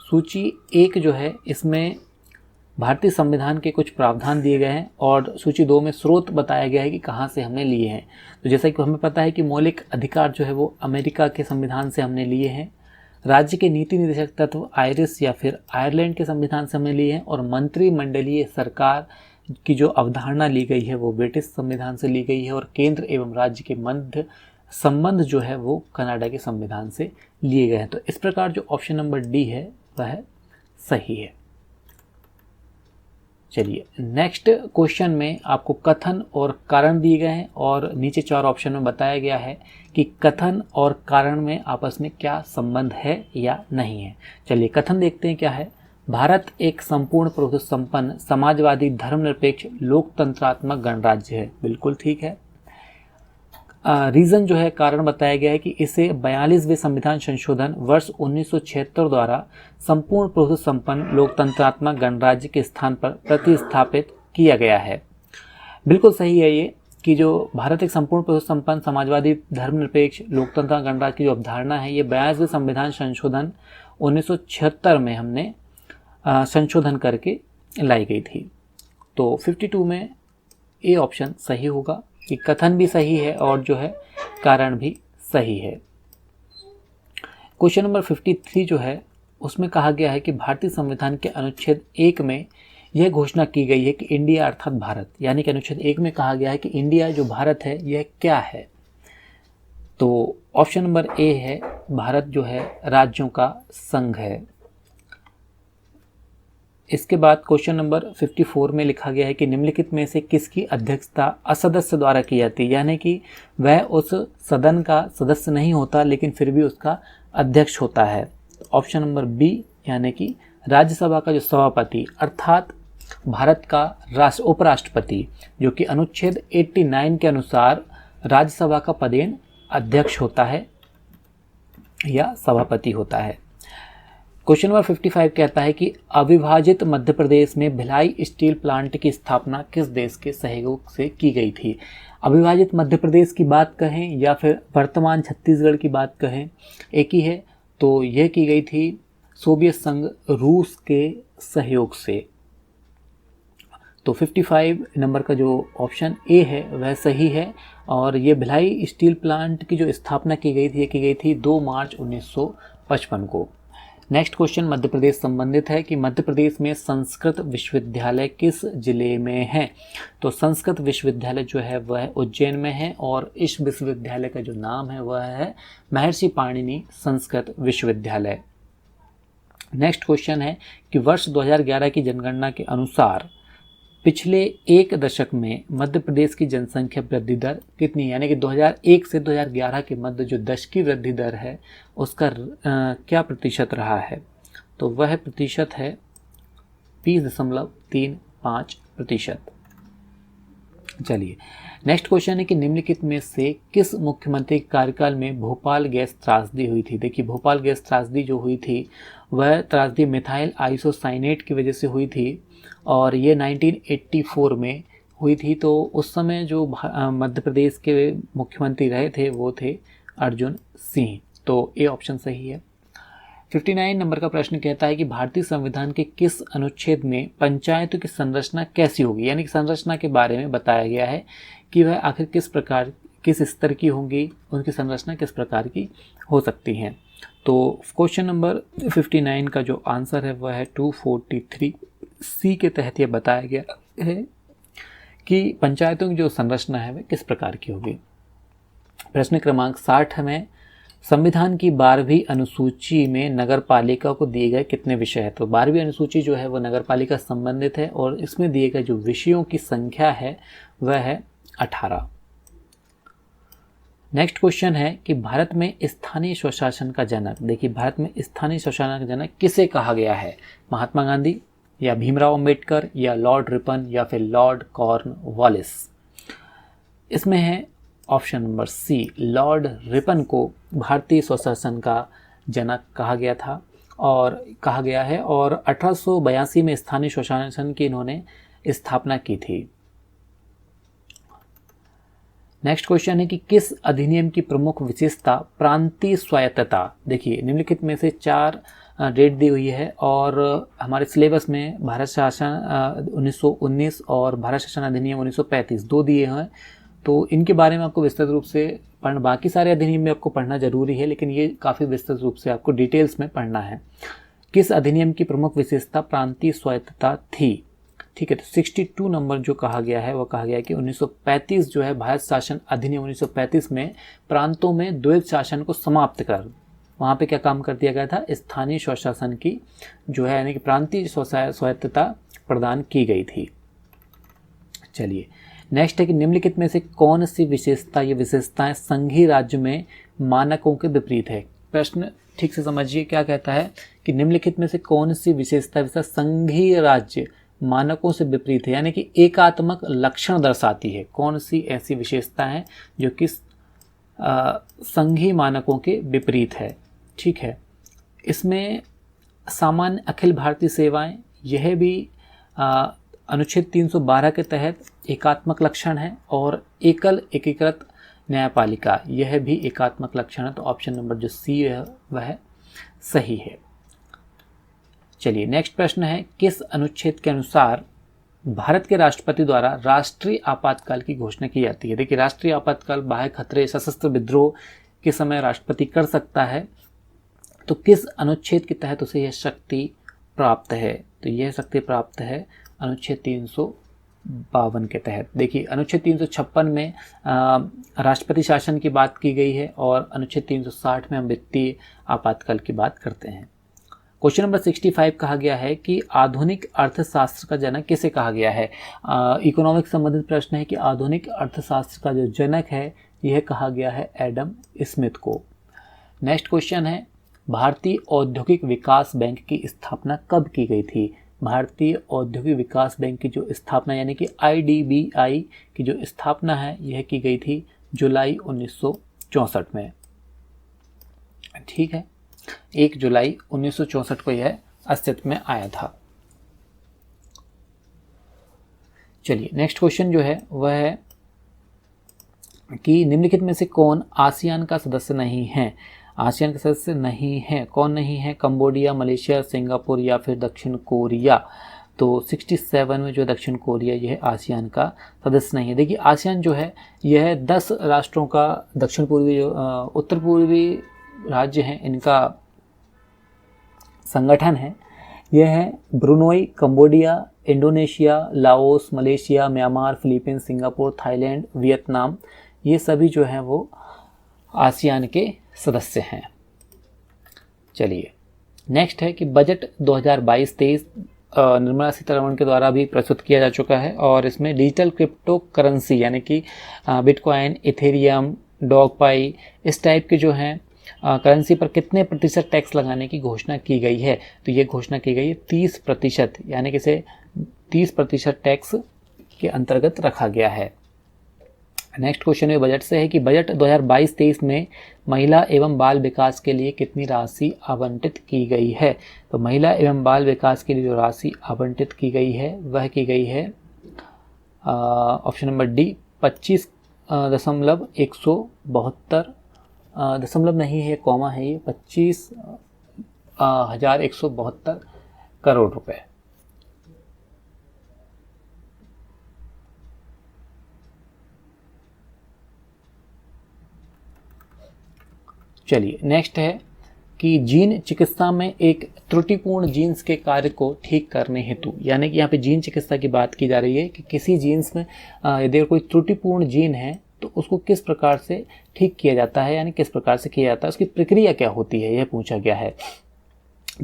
सूची 1 जो है इसमें भारतीय संविधान के कुछ प्रावधान दिए गए हैं और सूची 2 में स्रोत बताया गया है कि कहाँ से हमने लिए हैं। तो जैसा कि हमें पता है कि मौलिक अधिकार जो है वो अमेरिका के संविधान से हमने लिए हैं, राज्य के नीति निर्देशक तत्व आयरिश या फिर आयरलैंड के संविधान से हमने लिए हैं, और मंत्रिमंडलीय सरकार की जो अवधारणा ली गई है वो ब्रिटिश संविधान से ली गई है, और केंद्र एवं राज्य के मध्य संबंध जो है वो कनाडा के संविधान से लिए गए हैं। तो इस प्रकार जो ऑप्शन नंबर डी है वह सही है। चलिए नेक्स्ट क्वेश्चन में आपको कथन और कारण दिए गए हैं और नीचे 4 ऑप्शन में बताया गया है कि कथन और कारण में आपस में क्या संबंध है या नहीं है। चलिए कथन देखते हैं क्या है। भारत एक संपूर्ण प्रभुत्व संपन्न समाजवादी धर्मनिरपेक्ष लोकतंत्रात्मक गणराज्य है। बिल्कुल ठीक है। रीज़न जो है, कारण बताया गया है कि इसे 42वें संविधान संशोधन वर्ष 1976 द्वारा संपूर्ण प्रभुत्व संपन्न लोकतंत्रात्मक गणराज्य के स्थान पर प्रतिस्थापित किया गया है। बिल्कुल सही है ये कि जो भारत एक संपूर्ण प्रभुत्व संपन्न समाजवादी धर्मनिरपेक्ष लोकतंत्र गणराज्य की जो अवधारणा है ये 42वें संविधान संशोधन 1976 में हमने संशोधन करके लाई गई थी। तो 52 में ए ऑप्शन सही होगा कि कथन भी सही है और जो है कारण भी सही है। क्वेश्चन नंबर 53 जो है उसमें कहा गया है कि भारतीय संविधान के अनुच्छेद 1 में यह घोषणा की गई है कि इंडिया अर्थात भारत, यानी कि अनुच्छेद 1 में कहा गया है कि इंडिया जो भारत है यह क्या है। तो ऑप्शन नंबर ए है, भारत जो है राज्यों का संघ है। इसके बाद क्वेश्चन नंबर 54 में लिखा गया है कि निम्नलिखित में से किसकी अध्यक्षता असदस्य द्वारा की जाती है, यानी कि वह उस सदन का सदस्य नहीं होता लेकिन फिर भी उसका अध्यक्ष होता है। ऑप्शन नंबर बी यानी कि राज्यसभा का जो सभापति अर्थात भारत का उपराष्ट्रपति, जो कि अनुच्छेद 89 के अनुसार राज्यसभा का पदेन अध्यक्ष होता है या सभापति होता है। क्वेश्चन नंबर 55 कहता है कि अविभाजित मध्य प्रदेश में भिलाई स्टील प्लांट की स्थापना किस देश के सहयोग से की गई थी। अविभाजित मध्य प्रदेश की बात कहें या फिर वर्तमान छत्तीसगढ़ की बात कहें, एक ही है। तो यह की गई थी सोवियत संघ रूस के सहयोग से। तो 55 नंबर का जो ऑप्शन ए है वह सही है और ये भिलाई स्टील प्लांट की जो स्थापना की गई थी 2 मार्च 1955 को। नेक्स्ट क्वेश्चन मध्य प्रदेश संबंधित है कि मध्य प्रदेश में संस्कृत विश्वविद्यालय किस जिले में है। तो संस्कृत विश्वविद्यालय जो है वह उज्जैन में है और इस विश्वविद्यालय का जो नाम है वह है महर्षि पाणिनि संस्कृत विश्वविद्यालय। नेक्स्ट क्वेश्चन है कि वर्ष 2011 की जनगणना के अनुसार पिछले 1 दशक में मध्य प्रदेश की जनसंख्या वृद्धि दर कितनी, यानी कि 2001 से 2011 के मध्य जो दशकीय वृद्धि दर है उसका क्या प्रतिशत रहा है। तो वह प्रतिशत है 20.35%। चलिए नेक्स्ट क्वेश्चन है कि निम्नलिखित में से किस मुख्यमंत्री के कार्यकाल में भोपाल गैस त्रासदी हुई थी। देखिए भोपाल गैस त्रासदी जो हुई थी वह त्रासदी मिथाइल आइसोसाइनेट की वजह से हुई थी और ये 1984 में हुई थी। तो उस समय जो मध्य प्रदेश के मुख्यमंत्री रहे थे वो थे अर्जुन सिंह। तो ए ऑप्शन सही है। 59 नंबर का प्रश्न कहता है कि भारतीय संविधान के किस अनुच्छेद में पंचायतों की संरचना कैसी होगी, यानी कि संरचना के बारे में बताया गया है कि वह आखिर किस स्तर की होंगी, उनकी संरचना किस प्रकार की हो सकती हैं। तो क्वेश्चन नंबर 59 का जो आंसर है वह है 243 सी के तहत यह बताया गया है कि पंचायतों की जो संरचना है वह किस प्रकार की होगी। प्रश्न क्रमांक 60 में संविधान की 12वीं अनुसूची में नगर पालिका को दिए गए कितने विषय हैं। तो 12वीं अनुसूची जो है वो नगर पालिका से संबंधित है और इसमें दिए गए जो विषयों की संख्या है वह है 18। नेक्स्ट क्वेश्चन है कि भारत में स्थानीय स्वशासन का जनक, देखिए भारत में स्थानीय स्वशासन का जनक किसे कहा गया है, महात्मा गांधी या भीमराव अंबेडकर या लॉर्ड रिपन या फिर लॉर्ड कॉर्नवालिस। इसमें है option number C, lord Ripon को भारतीय स्वशासन का जनक कहा गया था और कहा गया है और 1882 में स्थानीय स्वशासन की इन्होंने स्थापना की थी। नेक्स्ट क्वेश्चन है कि किस अधिनियम की प्रमुख विशेषता प्रांतीय स्वायत्तता। देखिए निम्नलिखित में से 4 डेट दी हुई है और हमारे सिलेबस में भारत शासन 1919 और भारत शासन अधिनियम 1935 दो दिए हैं, तो इनके बारे में आपको विस्तृत रूप से पढ़ना, बाकी सारे अधिनियम में आपको पढ़ना जरूरी है लेकिन ये काफ़ी विस्तृत रूप से आपको डिटेल्स में पढ़ना है। किस अधिनियम की प्रमुख विशेषता प्रांतीय स्वायत्तता थी, ठीक है। तो 62 नंबर जो कहा गया है वो कहा गया है कि 1935 जो है भारत शासन अधिनियम 1935 में प्रांतों में द्वैत शासन को समाप्त कर वहाँ पे क्या काम कर दिया गया था, स्थानीय स्वशासन की जो है यानी कि प्रांतीय स्वायत्तता प्रदान की गई थी। चलिए नेक्स्ट है कि निम्नलिखित में से कौन सी विशेषता या विशेषताएं संघीय राज्य में मानकों के विपरीत है। प्रश्न ठीक से समझिए क्या कहता है कि निम्नलिखित में से कौन सी विशेषता संघीय राज्य मानकों से विपरीत है यानी कि एकात्मक लक्षण दर्शाती है। कौन सी ऐसी विशेषता है जो कि संघीय मानकों के विपरीत है, ठीक है। इसमें सामान्य अखिल भारतीय सेवाएं, यह भी अनुच्छेद 312 के तहत एकात्मक लक्षण है और एकल एकीकृत न्यायपालिका यह भी एकात्मक लक्षण है। तो ऑप्शन नंबर जो सी है वह सही है। चलिए नेक्स्ट प्रश्न है, किस अनुच्छेद के अनुसार भारत के राष्ट्रपति द्वारा राष्ट्रीय आपातकाल की घोषणा की जाती है। देखिए राष्ट्रीय आपातकाल बाह्य खतरे सशस्त्र विद्रोह के समय राष्ट्रपति कर सकता है, तो किस अनुच्छेद के तहत उसे यह शक्ति प्राप्त है। तो यह शक्ति प्राप्त है अनुच्छेद 352 के तहत। देखिए अनुच्छेद 356 में राष्ट्रपति शासन की बात की गई है और अनुच्छेद 360 में हम वित्तीय आपातकाल की बात करते हैं। क्वेश्चन नंबर 65 कहा गया है कि आधुनिक अर्थशास्त्र का जनक किसे कहा गया है। इकोनॉमिक संबंधित प्रश्न है कि आधुनिक अर्थशास्त्र का जो जनक है यह कहा गया है एडम स्मिथ को। नेक्स्ट क्वेश्चन है, भारतीय औद्योगिक विकास बैंक की स्थापना कब की गई थी। भारतीय औद्योगिक विकास बैंक की जो स्थापना यानी कि IDBI की जो स्थापना है यह की गई थी जुलाई 1964 में, ठीक है। 1 जुलाई 1964 को यह अस्तित्व में आया था। चलिए नेक्स्ट क्वेश्चन जो है वह है कि निम्नलिखित में से कौन आसियान का सदस्य नहीं है। आसियान का सदस्य नहीं है, कौन नहीं है, कंबोडिया, मलेशिया, सिंगापुर या फिर दक्षिण कोरिया। तो 67 में जो दक्षिण कोरिया यह आसियान का सदस्य नहीं है। देखिए आसियान जो है यह 10 राष्ट्रों का दक्षिण पूर्वी उत्तर पूर्वी राज्य हैं इनका संगठन है। यह है Brunei, Cambodia, Indonesia, Laos, Malaysia, Myanmar, Philippines, Singapore, Thailand, Vietnam, ये सभी जो हैं वो आसियान के सदस्य हैं। चलिए नेक्स्ट है कि बजट 2022-23 निर्मला सीतारमण के द्वारा भी प्रस्तुत किया जा चुका है और इसमें डिजिटल क्रिप्टो करेंसी यानी कि बिटकॉइन, इथेरियम, डॉग पाई इस टाइप के जो हैं करेंसी पर कितने प्रतिशत टैक्स लगाने की घोषणा की गई है। तो ये घोषणा की गई है 30%, यानी कि इसे 30% टैक्स के अंतर्गत रखा गया है। नेक्स्ट क्वेश्चन में बजट से है कि बजट 2022-23 में महिला एवं बाल विकास के लिए कितनी राशि आवंटित की गई है। तो महिला एवं बाल विकास के लिए जो राशि आवंटित की गई है वह की गई है ऑप्शन नंबर डी 25.172 दशमलव नहीं है, कॉमा है, ये 25,172 करोड़ रुपए। चलिए नेक्स्ट है कि जीन चिकित्सा में एक त्रुटिपूर्ण जीन्स के कार्य को ठीक करने हेतु, यानी कि यहाँ पे जीन चिकित्सा की बात की जा रही है कि किसी जीन्स में यदि कोई त्रुटिपूर्ण जीन है तो उसको किस प्रकार से ठीक किया जाता है, यानी किस प्रकार से किया जाता है, उसकी प्रक्रिया क्या होती है, यह पूछा गया है।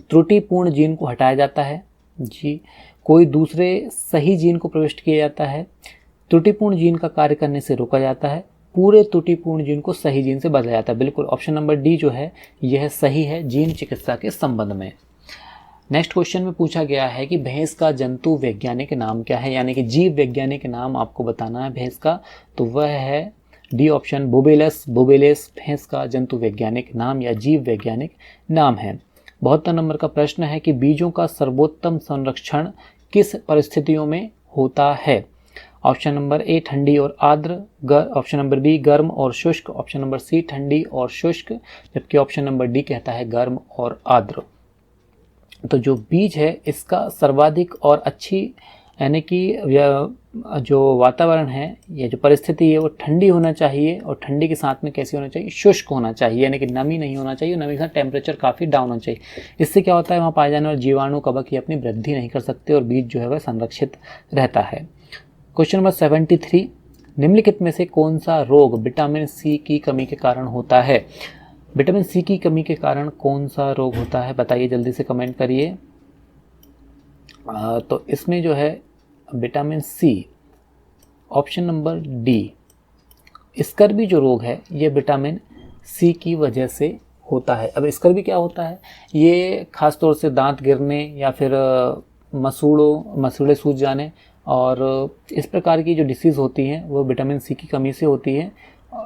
त्रुटिपूर्ण जीन को हटाया जाता है जी, कोई दूसरे सही जीन को प्रविष्ट किया जाता है, त्रुटिपूर्ण जीन का कार्य करने से रोका जाता है, पूरे त्रुटिपूर्ण जीन को सही जीन से बदला जाता है। बिल्कुल ऑप्शन नंबर डी जो है यह सही है जीन चिकित्सा के संबंध में। नेक्स्ट क्वेश्चन में पूछा गया है कि भैंस का जंतु वैज्ञानिक नाम क्या है, यानी कि जीव वैज्ञानिक नाम आपको बताना है भैंस का, तो वह है डी ऑप्शन बुबेलस। बुबेलेस भैंस का जंतु वैज्ञानिक नाम या जीव वैज्ञानिक नाम है। 72 नंबर का प्रश्न है कि बीजों का सर्वोत्तम संरक्षण किस परिस्थितियों में होता है। ऑप्शन नंबर ए ठंडी और आर्द्र, ऑप्शन नंबर बी गर्म और शुष्क, ऑप्शन नंबर सी ठंडी और शुष्क, जबकि ऑप्शन नंबर डी कहता है गर्म और आर्द्र। तो जो बीज है इसका सर्वाधिक और अच्छी, यानी कि जो वातावरण है या जो परिस्थिति है वो ठंडी होना चाहिए, और ठंडी के साथ में कैसी होना चाहिए, शुष्क होना चाहिए, यानी कि नमी नहीं होना चाहिए, नमी के साथ टेम्परेचर काफ़ी डाउन होना चाहिए। इससे क्या होता है, वहाँ पाए जाने वाले जीवाणु कवक ही अपनी वृद्धि नहीं कर सकते और बीज जो है वह संरक्षित रहता है। क्वेश्चन नंबर 73, निम्नलिखित में से कौन सा रोग विटामिन सी की कमी के कारण होता है। विटामिन सी की कमी के कारण कौन सा रोग होता है, बताइए जल्दी से कमेंट करिए। तो इसमें जो है vitamin C, option number D, scurvy जो रोग है ये विटामिन सी की वजह से होता है। अब स्कर्वी क्या होता है, ये खास तौर से दांत गिरने या फिर मसूड़े सूज जाने और इस प्रकार की जो डिसीज़ होती हैं वो विटामिन सी की कमी से होती है।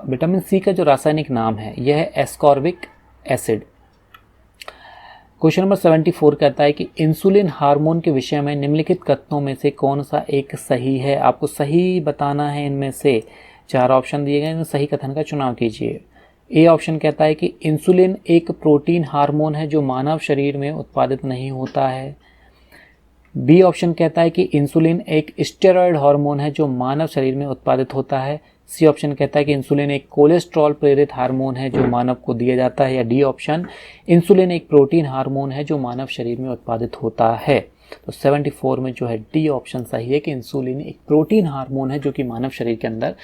विटामिन सी का जो रासायनिक नाम है यह है एस्कॉर्बिक एसिड। क्वेश्चन नंबर 74 कहता है कि इंसुलिन हार्मोन के विषय में निम्नलिखित कथनों में से कौन सा एक सही है। आपको सही बताना है, इनमें से 4 ऑप्शन दिए गए हैं, सही कथन का चुनाव कीजिए। ए ऑप्शन कहता है कि इंसुलिन एक प्रोटीन हार्मोन है जो मानव शरीर में उत्पादित नहीं होता है। बी ऑप्शन कहता है कि इंसुलिन एक स्टेरॉयड हार्मोन है जो मानव शरीर में उत्पादित होता है। सी ऑप्शन कहता है कि इंसुलिन एक कोलेस्ट्रॉल प्रेरित हार्मोन है जो मानव को दिया जाता है। या डी ऑप्शन, इंसुलिन एक प्रोटीन हार्मोन है जो मानव शरीर में उत्पादित होता है। तो 74 में जो है डी ऑप्शन सही है कि इंसुलिन एक प्रोटीन हार्मोन है जो कि मानव शरीर के अंदर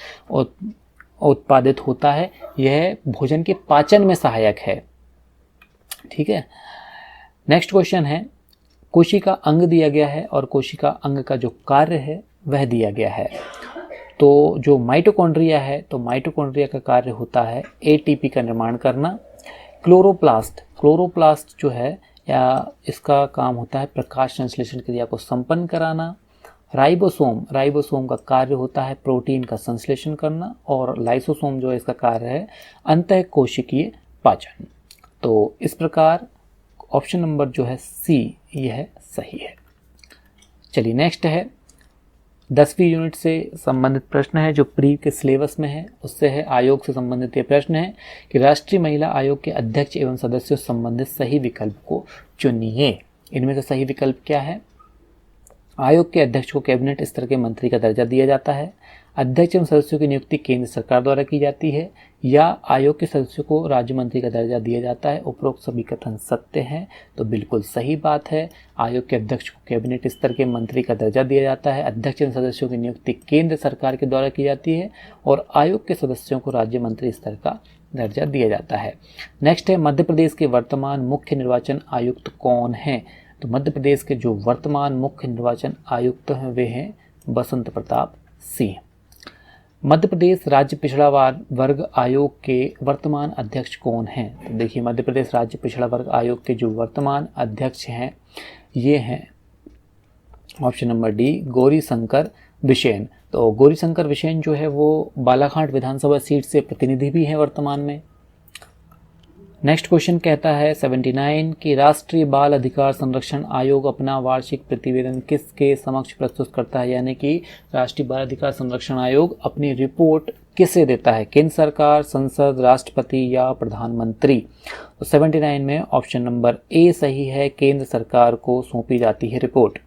उत्पादित होता है। यह भोजन के पाचन में सहायक है। ठीक है, नेक्स्ट क्वेश्चन है, कोशिका अंग दिया गया है और कोशिका अंग का जो कार्य है वह दिया गया है। तो जो माइटोकॉन्ड्रिया है, तो माइटोकॉन्ड्रिया का कार्य होता है एटीपी का निर्माण करना। क्लोरोप्लास्ट जो है या इसका काम होता है प्रकाश संश्लेषण क्रिया को संपन्न कराना। राइबोसोम का कार्य होता है प्रोटीन का संश्लेषण करना। और लाइसोसोम जो है इसका कार्य है अंतःकोशिकीय पाचन। तो इस प्रकार ऑप्शन नंबर जो है सी यह सही है। चलिए नेक्स्ट है 10वीं यूनिट से संबंधित प्रश्न है जो प्री के सिलेबस में है, उससे है आयोग से संबंधित ये प्रश्न है कि राष्ट्रीय महिला आयोग के अध्यक्ष एवं सदस्यों से संबंधित सही विकल्प को चुनिए। इनमें से सही विकल्प क्या है। आयोग के अध्यक्ष को कैबिनेट स्तर के मंत्री का दर्जा दिया जाता है। अध्यक्ष एवं सदस्यों की नियुक्ति केंद्र सरकार द्वारा की जाती है। या आयोग के सदस्यों को राज्य मंत्री का दर्जा दिया जाता है। उपरोक्त सभी कथन सत्य हैं, तो बिल्कुल सही बात है। आयोग के अध्यक्ष को कैबिनेट स्तर के मंत्री का दर्जा दिया जाता है। अध्यक्ष एवं सदस्यों की नियुक्ति केंद्र सरकार के द्वारा की जाती है और आयोग के सदस्यों को राज्य मंत्री स्तर का दर्जा दिया जाता है। नेक्स्ट है, मध्य प्रदेश के वर्तमान मुख्य निर्वाचन आयुक्त कौन हैं। तो मध्य प्रदेश के जो वर्तमान मुख्य निर्वाचन आयुक्त हैं वे हैं बसंत प्रताप सिंह। मध्य प्रदेश राज्य पिछड़ा वर्ग आयोग के वर्तमान अध्यक्ष कौन हैं। तो देखिए, मध्य प्रदेश राज्य पिछड़ा वर्ग आयोग के जो वर्तमान अध्यक्ष हैं ये हैं option number D Gaurishankar Bisen. तो गौरीशंकर बिसेन जो है वो बालाघाट विधानसभा सीट से प्रतिनिधि भी हैं वर्तमान में। नेक्स्ट क्वेश्चन कहता है 79 कि राष्ट्रीय बाल अधिकार संरक्षण आयोग अपना वार्षिक प्रतिवेदन किसके समक्ष प्रस्तुत करता है। यानी कि राष्ट्रीय बाल अधिकार संरक्षण आयोग अपनी रिपोर्ट किसे देता है, केंद्र सरकार, संसद, राष्ट्रपति या प्रधानमंत्री। तो 79 में ऑप्शन नंबर ए सही है, केंद्र सरकार को सौंपी जाती है रिपोर्ट।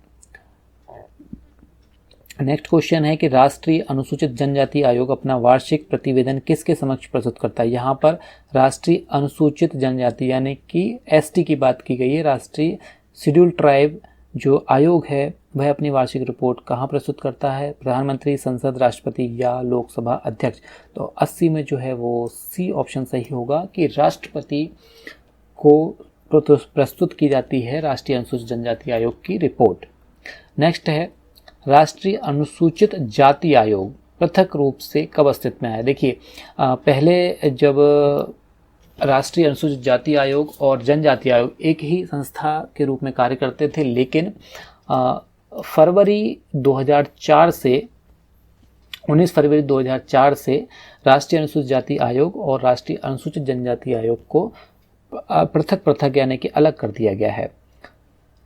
नेक्स्ट क्वेश्चन है कि राष्ट्रीय अनुसूचित जनजाति आयोग अपना वार्षिक प्रतिवेदन किसके समक्ष प्रस्तुत करता है। यहाँ पर राष्ट्रीय अनुसूचित जनजाति यानी कि एसटी की बात की गई है। राष्ट्रीय शेड्यूल ट्राइब जो आयोग है वह अपनी वार्षिक रिपोर्ट कहाँ प्रस्तुत करता है? प्रधानमंत्री, संसद, राष्ट्रपति या लोकसभा अध्यक्ष। तो 80 में जो है वो सी ऑप्शन सही होगा कि राष्ट्रपति को प्रस्तुत की जाती है राष्ट्रीय अनुसूचित जनजाति आयोग की रिपोर्ट। नेक्स्ट है राष्ट्रीय अनुसूचित जाति आयोग पृथक रूप से कब अस्तित्व में आया। देखिए पहले जब राष्ट्रीय अनुसूचित जाति आयोग और जनजाति आयोग एक ही संस्था के रूप में कार्य करते थे, लेकिन फरवरी 2004 से 19 फरवरी 2004 से राष्ट्रीय अनुसूचित जाति आयोग और राष्ट्रीय अनुसूचित जनजाति आयोग को पृथक पृथक यानी कि अलग कर दिया गया है।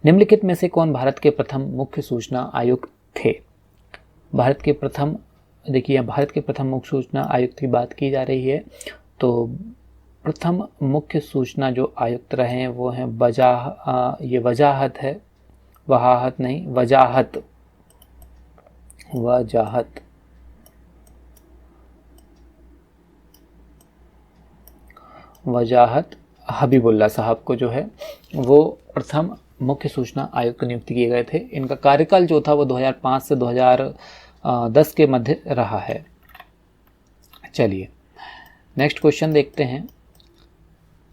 निम्नलिखित में से कौन भारत के प्रथम मुख्य सूचना आयुक्त थे? भारत के प्रथम, देखिए भारत के प्रथम मुख्य सूचना आयुक्त की बात की जा रही है। तो प्रथम मुख्य सूचना जो आयुक्त रहे हैं वो हैं ये वजाहत है, वहाहत नहीं, वजाहत हबीबुल्ला साहब को जो है वो प्रथम मुख्य सूचना आयुक्त नियुक्त किए गए थे। इनका कार्यकाल जो था वो 2005 से 2010 के मध्य रहा है। चलिए नेक्स्ट क्वेश्चन देखते हैं।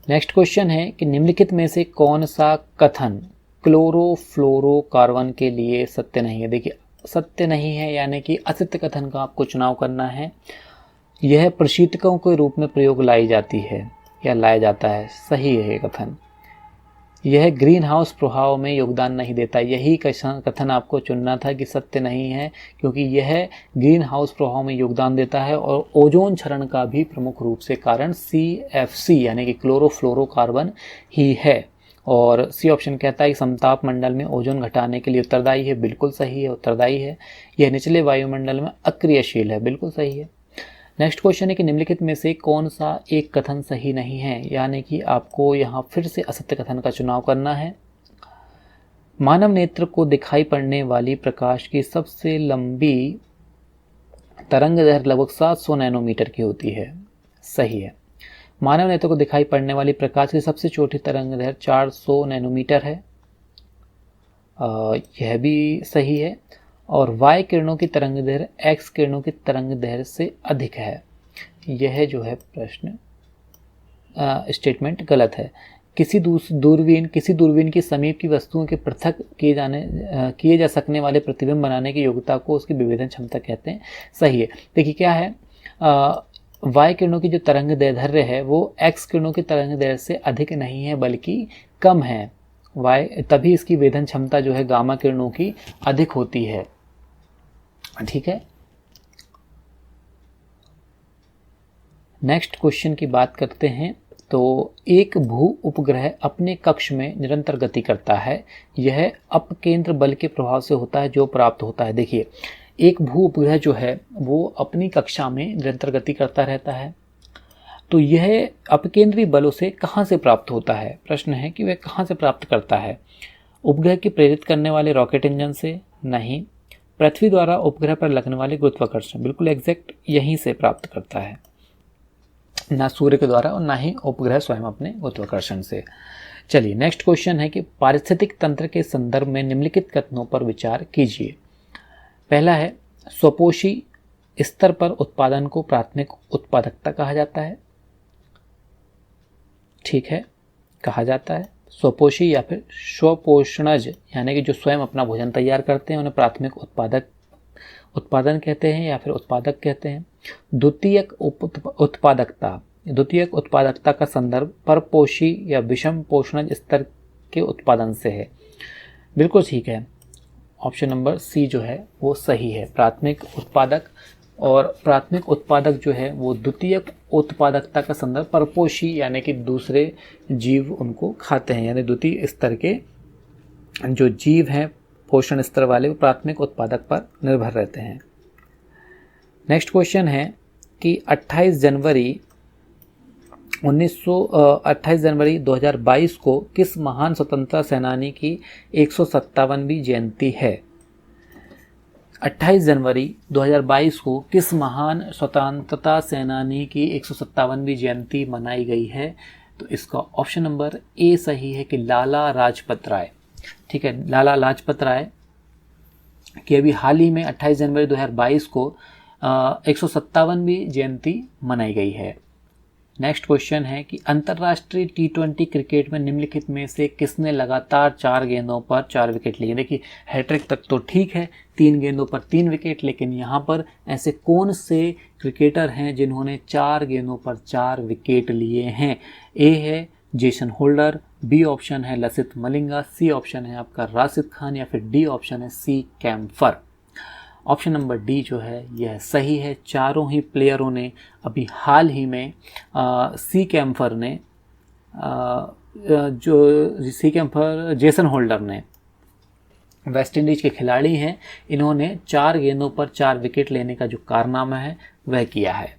नेक्स्ट क्वेश्चन है कि निम्नलिखित में से कौन सा कथन क्लोरोफ्लोरोकार्बन के लिए सत्य नहीं है। देखिए सत्य नहीं है यानी कि असत्य कथन का आपको चुनाव करना है। यह प्रशीतकों के रूप में प्रयोग लाई जाती है या लाया जाता है, सही है ये कथन। यह ग्रीन हाउस प्रभाव में योगदान नहीं देता, यही कथन आपको चुनना था कि सत्य नहीं है, क्योंकि यह ग्रीन हाउस प्रभाव में योगदान देता है और ओजोन क्षरण का भी प्रमुख रूप से कारण CFC यानी कि क्लोरोफ्लोरोकार्बन ही है। और सी ऑप्शन कहता है कि समताप मंडल में ओजोन घटाने के लिए उत्तरदायी है, बिल्कुल सही है, उत्तरदायी है। यह निचले वायुमंडल में अक्रियशील है, बिल्कुल सही है। नेक्स्ट क्वेश्चन है कि निम्नलिखित में से कौन सा एक कथन सही नहीं है, यानी कि आपको यहाँ फिर से असत्य कथन का चुनाव करना है। मानव नेत्र को दिखाई पड़ने वाली प्रकाश की सबसे लंबी तरंगदैर्घ्य लगभग 700 नैनोमीटर की होती है, सही है। मानव नेत्र को दिखाई पड़ने वाली प्रकाश की सबसे छोटी तरंगदैर्घ्य 400 नैनोमीटर है, यह भी सही है। और वाई किरणों की तरंगदैर्घ्य एक्स किरणों की तरंगदैर्घ्य से अधिक है, यह जो है प्रश्न स्टेटमेंट गलत है। किसी दूरबीन की समीप की वस्तुओं के पृथक किए जा सकने वाले प्रतिबिंब बनाने की योग्यता को उसकी विभेदन क्षमता कहते हैं, सही है। देखिए क्या है, वाई किरणों की जो तरंगदैर्घ्य है वो एक्स किरणों की तरंगदैर्घ्य से अधिक नहीं है बल्कि कम है। तभी इसकी वेधन क्षमता जो है गामा किरणों की अधिक होती है, ठीक है। नेक्स्ट क्वेश्चन की बात करते हैं। तो एक भू उपग्रह अपने कक्ष में निरंतर गति करता है, यह अपकेंद्र बल के प्रभाव से होता है जो प्राप्त होता है। देखिए एक भू उपग्रह जो है वो अपनी कक्षा में निरंतर गति करता रहता है, तो यह अपकेंद्रीय बलों से कहाँ से प्राप्त होता है? प्रश्न है कि वह कहाँ से प्राप्त करता है। उपग्रह की प्रेरित करने वाले रॉकेट इंजन से? नहीं। पृथ्वी द्वारा उपग्रह पर लगने वाले गुरुत्वाकर्षण? बिल्कुल एग्जैक्ट यहीं से प्राप्त करता है, ना सूर्य के द्वारा और ना ही उपग्रह स्वयं अपने गुरुत्वाकर्षण से। चलिए नेक्स्ट क्वेश्चन है कि पारिस्थितिक तंत्र के संदर्भ में निम्नलिखित कथनों पर विचार कीजिए। पहला है स्वपोषी स्तर पर उत्पादन को प्राथमिक उत्पादकता कहा जाता है, ठीक है, कहा जाता है। स्वपोषी या फिर स्वपोषणज यानी कि जो स्वयं अपना भोजन तैयार करते हैं उन्हें प्राथमिक उत्पादन कहते हैं या फिर उत्पादक कहते हैं। द्वितीयक उत्पादकता का संदर्भ परपोषी या विषम पोषणज स्तर के उत्पादन से है, बिल्कुल ठीक है। ऑप्शन नंबर सी जो है वो सही है, प्राथमिक उत्पादक। और प्राथमिक उत्पादक जो है वो द्वितीयक उत्पादकता का संदर्भ परपोषी यानी कि दूसरे जीव उनको खाते हैं, यानी द्वितीय स्तर के जो जीव हैं पोषण स्तर वाले वो प्राथमिक उत्पादक पर निर्भर रहते हैं। नेक्स्ट क्वेश्चन है कि 28 जनवरी 2022 को किस महान स्वतंत्रता सेनानी की 157वीं जयंती है? 28 जनवरी 2022 को किस महान स्वतंत्रता सेनानी की 157वीं जयंती मनाई गई है? तो इसका ऑप्शन नंबर ए सही है कि लाला लाजपत राय। ठीक है, लाला लाजपत राय की अभी हाल ही में 28 जनवरी 2022 को 157वीं जयंती मनाई गई है। नेक्स्ट क्वेश्चन है कि अंतर्राष्ट्रीय T20 क्रिकेट में निम्नलिखित में से किसने लगातार 4 गेंदों पर 4 विकेट लिए? देखिए हैट्रिक तक तो ठीक है, 3 गेंदों पर 3 विकेट, लेकिन यहाँ पर ऐसे कौन से क्रिकेटर हैं जिन्होंने 4 गेंदों पर 4 विकेट लिए हैं? ए है जेसन होल्डर, बी ऑप्शन है लसित मलिंगा, सी ऑप्शन है आपका राशिद खान, या फिर डी ऑप्शन है सी कैम्फर। ऑप्शन नंबर डी जो है यह सही है। चारों ही प्लेयरों ने अभी हाल ही में सी कैम्फर ने जेसन होल्डर ने, वेस्ट इंडीज के खिलाड़ी हैं, इन्होंने 4 गेंदों पर 4 विकेट लेने का जो कारनामा है वह किया है।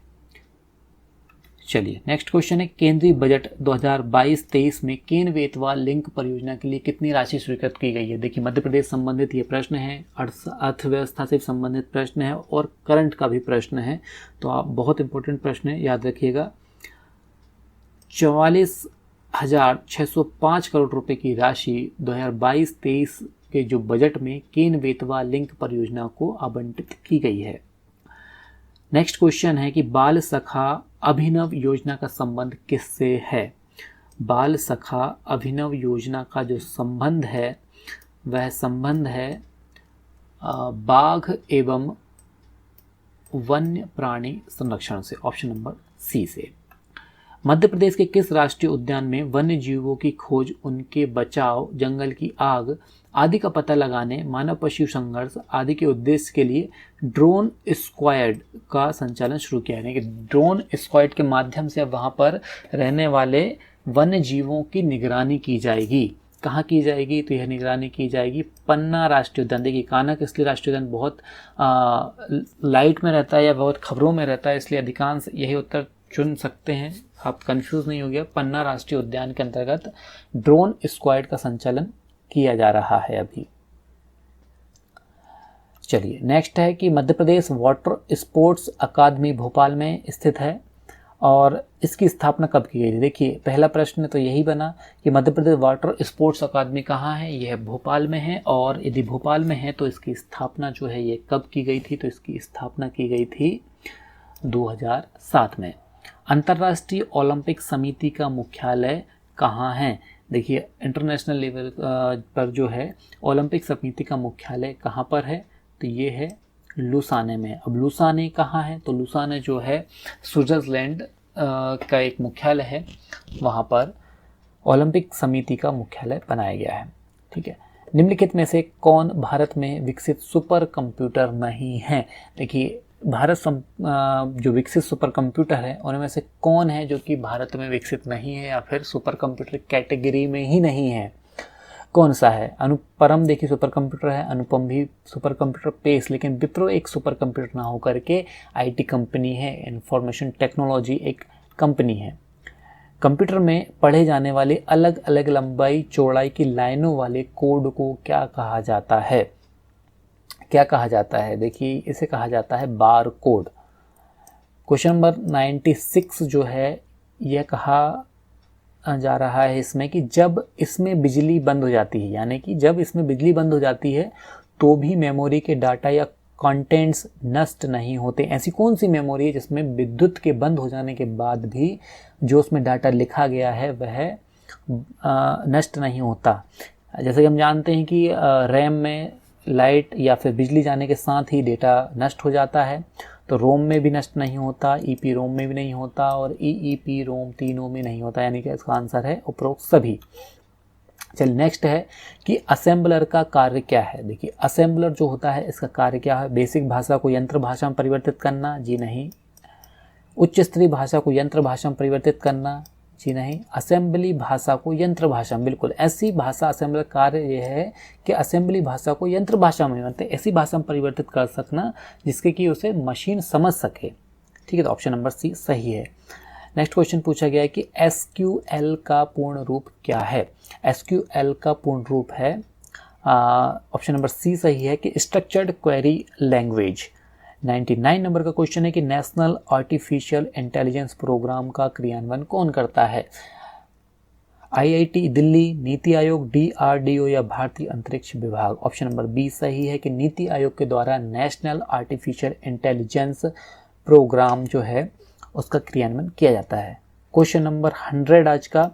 चलिए नेक्स्ट क्वेश्चन है, केंद्रीय बजट 2022-23 में केन बेतवा लिंक परियोजना के लिए कितनी राशि स्वीकृत की गई है? देखिए मध्य प्रदेश संबंधित ये प्रश्न है, अर्थव्यवस्था से संबंधित प्रश्न है और करंट का भी प्रश्न है, तो आप बहुत इंपॉर्टेंट प्रश्न है, याद रखिएगा। 44,605 करोड़ रुपए की राशि 2022-23 के जो बजट में केन बेतवा लिंक परियोजना को आवंटित की गई है। नेक्स्ट क्वेश्चन है कि बाल सखा अभिनव योजना का संबंध किससे है? बाल सखा अभिनव योजना का जो संबंध है वह संबंध है बाघ एवं वन्य प्राणी संरक्षण से, ऑप्शन नंबर सी से। मध्य प्रदेश के किस राष्ट्रीय उद्यान में वन्य जीवों की खोज, उनके बचाव, जंगल की आग आदि का पता लगाने, मानव पशु संघर्ष आदि के उद्देश्य के लिए ड्रोन स्क्वाड का संचालन शुरू किया है? यानी कि ड्रोन स्क्वाड के माध्यम से अब वहाँ पर रहने वाले वन्य जीवों की निगरानी की जाएगी। कहाँ की जाएगी? तो यह निगरानी की जाएगी पन्ना राष्ट्रीय उद्यान। देखिए कानक इसलिए राष्ट्रीय उद्यान बहुत लाइट में रहता है या बहुत खबरों में रहता है, इसलिए अधिकांश यही उत्तर चुन सकते हैं, आप कंफ्यूज नहीं हो गया। पन्ना राष्ट्रीय उद्यान के अंतर्गत ड्रोन स्क्वाड का संचालन किया जा रहा है अभी। चलिए नेक्स्ट है कि Madhya Pradesh water sports academy Bhopal में स्थित है और इसकी स्थापना कब की गई थी? देखिए पहला प्रश्न तो यही बना कि Madhya Pradesh water sports academy कहाँ है? यह भोपाल में है, और यदि भोपाल में है तो इसकी स्थापना जो है ये कब की गई थी? तो इसकी स्थापना की गई थी 2007 में। अंतर्राष्ट्रीय ओलंपिक समिति का मुख्यालय कहाँ है? देखिए इंटरनेशनल लेवल पर जो है ओलंपिक समिति का मुख्यालय कहाँ पर है? तो ये है लुसाने में। अब लुसाने कहाँ है? तो लुसाने जो है स्विट्जरलैंड का एक मुख्यालय है, वहाँ पर ओलंपिक समिति का मुख्यालय बनाया गया है। ठीक है, निम्नलिखित में से कौन भारत में विकसित सुपर कंप्यूटर नहीं है? देखिए भारत जो विकसित सुपर कंप्यूटर है उनमें से कौन है जो कि भारत में विकसित नहीं है या फिर सुपर कंप्यूटर कैटेगरी में ही नहीं है? कौन सा है? अनुपरम देखिए सुपर कंप्यूटर है, अनुपम भी सुपर कंप्यूटर पेस, लेकिन विप्रो एक सुपर कंप्यूटर ना होकर के आईटी कंपनी है, इंफॉर्मेशन टेक्नोलॉजी एक कंपनी है। कंप्यूटर में पढ़े जाने वाले अलग अलग लंबाई चौड़ाई की लाइनों वाले कोड को क्या कहा जाता है? क्या कहा जाता है? देखिए इसे कहा जाता है बार कोड। क्वेश्चन नंबर 96 जो है यह कहा जा रहा है इसमें कि जब इसमें बिजली बंद हो जाती है, यानी कि जब इसमें बिजली बंद हो जाती है तो भी मेमोरी के डाटा या कंटेंट्स नष्ट नहीं होते। ऐसी कौन सी मेमोरी है जिसमें विद्युत के बंद हो जाने के बाद भी जो उसमें डाटा लिखा गया है वह नष्ट नहीं होता? जैसे कि हम जानते हैं कि रैम में लाइट या फिर बिजली जाने के साथ ही डेटा नष्ट हो जाता है, तो रोम में भी नष्ट नहीं होता, ईपी रोम में भी नहीं होता और ईईपी रोम तीनों में नहीं होता, यानी कि इसका आंसर है उपरोक्त सभी। चलिए नेक्स्ट है कि असेंबलर का कार्य क्या है? देखिए असेंबलर जो होता है इसका कार्य क्या है? बेसिक भाषा को यंत्र भाषा में परिवर्तित करना? जी नहीं। उच्च स्तरीय भाषा को यंत्र भाषा में परिवर्तित करना? जी नहीं। असेंबली भाषा को यंत्र भाषा में, बिल्कुल ऐसी भाषा असेंबलर कार्य यह है कि असेंबली भाषा को यंत्र भाषा में, मतलब ऐसी भाषा में परिवर्तित कर सकना जिसके कि उसे मशीन समझ सके। ठीक है, तो ऑप्शन नंबर सी सही है। नेक्स्ट क्वेश्चन पूछा गया है कि एसक्यूएल का पूर्ण रूप क्या है? एसक्यूएल का पूर्ण रूप है ऑप्शन नंबर सी सही है कि स्ट्रक्चर्ड क्वेरी लैंग्वेज। 99 नंबर का क्वेश्चन है कि नेशनल आर्टिफिशियल इंटेलिजेंस प्रोग्राम का क्रियान्वयन कौन करता है? आईआईटी दिल्ली, नीति आयोग, डीआरडीओ या भारतीय अंतरिक्ष विभाग। ऑप्शन नंबर बी सही है कि नीति आयोग के द्वारा नेशनल आर्टिफिशियल इंटेलिजेंस प्रोग्राम जो है उसका क्रियान्वयन किया जाता है। क्वेश्चन नंबर 100 आज का,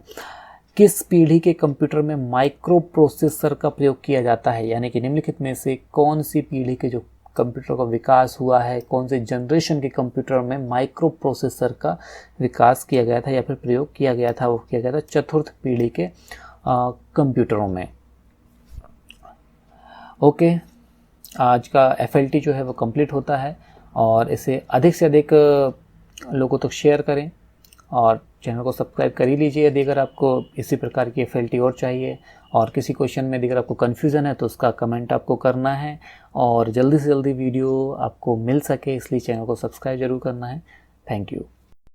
किस पीढ़ी के कंप्यूटर में माइक्रो प्रोसेसर का प्रयोग किया जाता है? यानी कि निम्नलिखित में से कौन सी पीढ़ी के जो कंप्यूटर का विकास हुआ है, कौन से जनरेशन के कंप्यूटर में माइक्रो प्रोसेसर का विकास किया गया था या फिर प्रयोग किया गया था? वो किया गया था चतुर्थ पीढ़ी के कंप्यूटरों में। ओके, आज का FLT जो है वो कंप्लीट होता है और इसे अधिक से अधिक लोगों तक शेयर करें और चैनल को सब्सक्राइब कर ही लीजिए यदि अगर आपको इसी प्रकार की FLT और चाहिए। और किसी क्वेश्चन में यदि अगर आपको कन्फ्यूज़न है तो उसका कमेंट आपको करना है और जल्दी से जल्दी वीडियो आपको मिल सके इसलिए चैनल को सब्सक्राइब जरूर करना है। Thank you.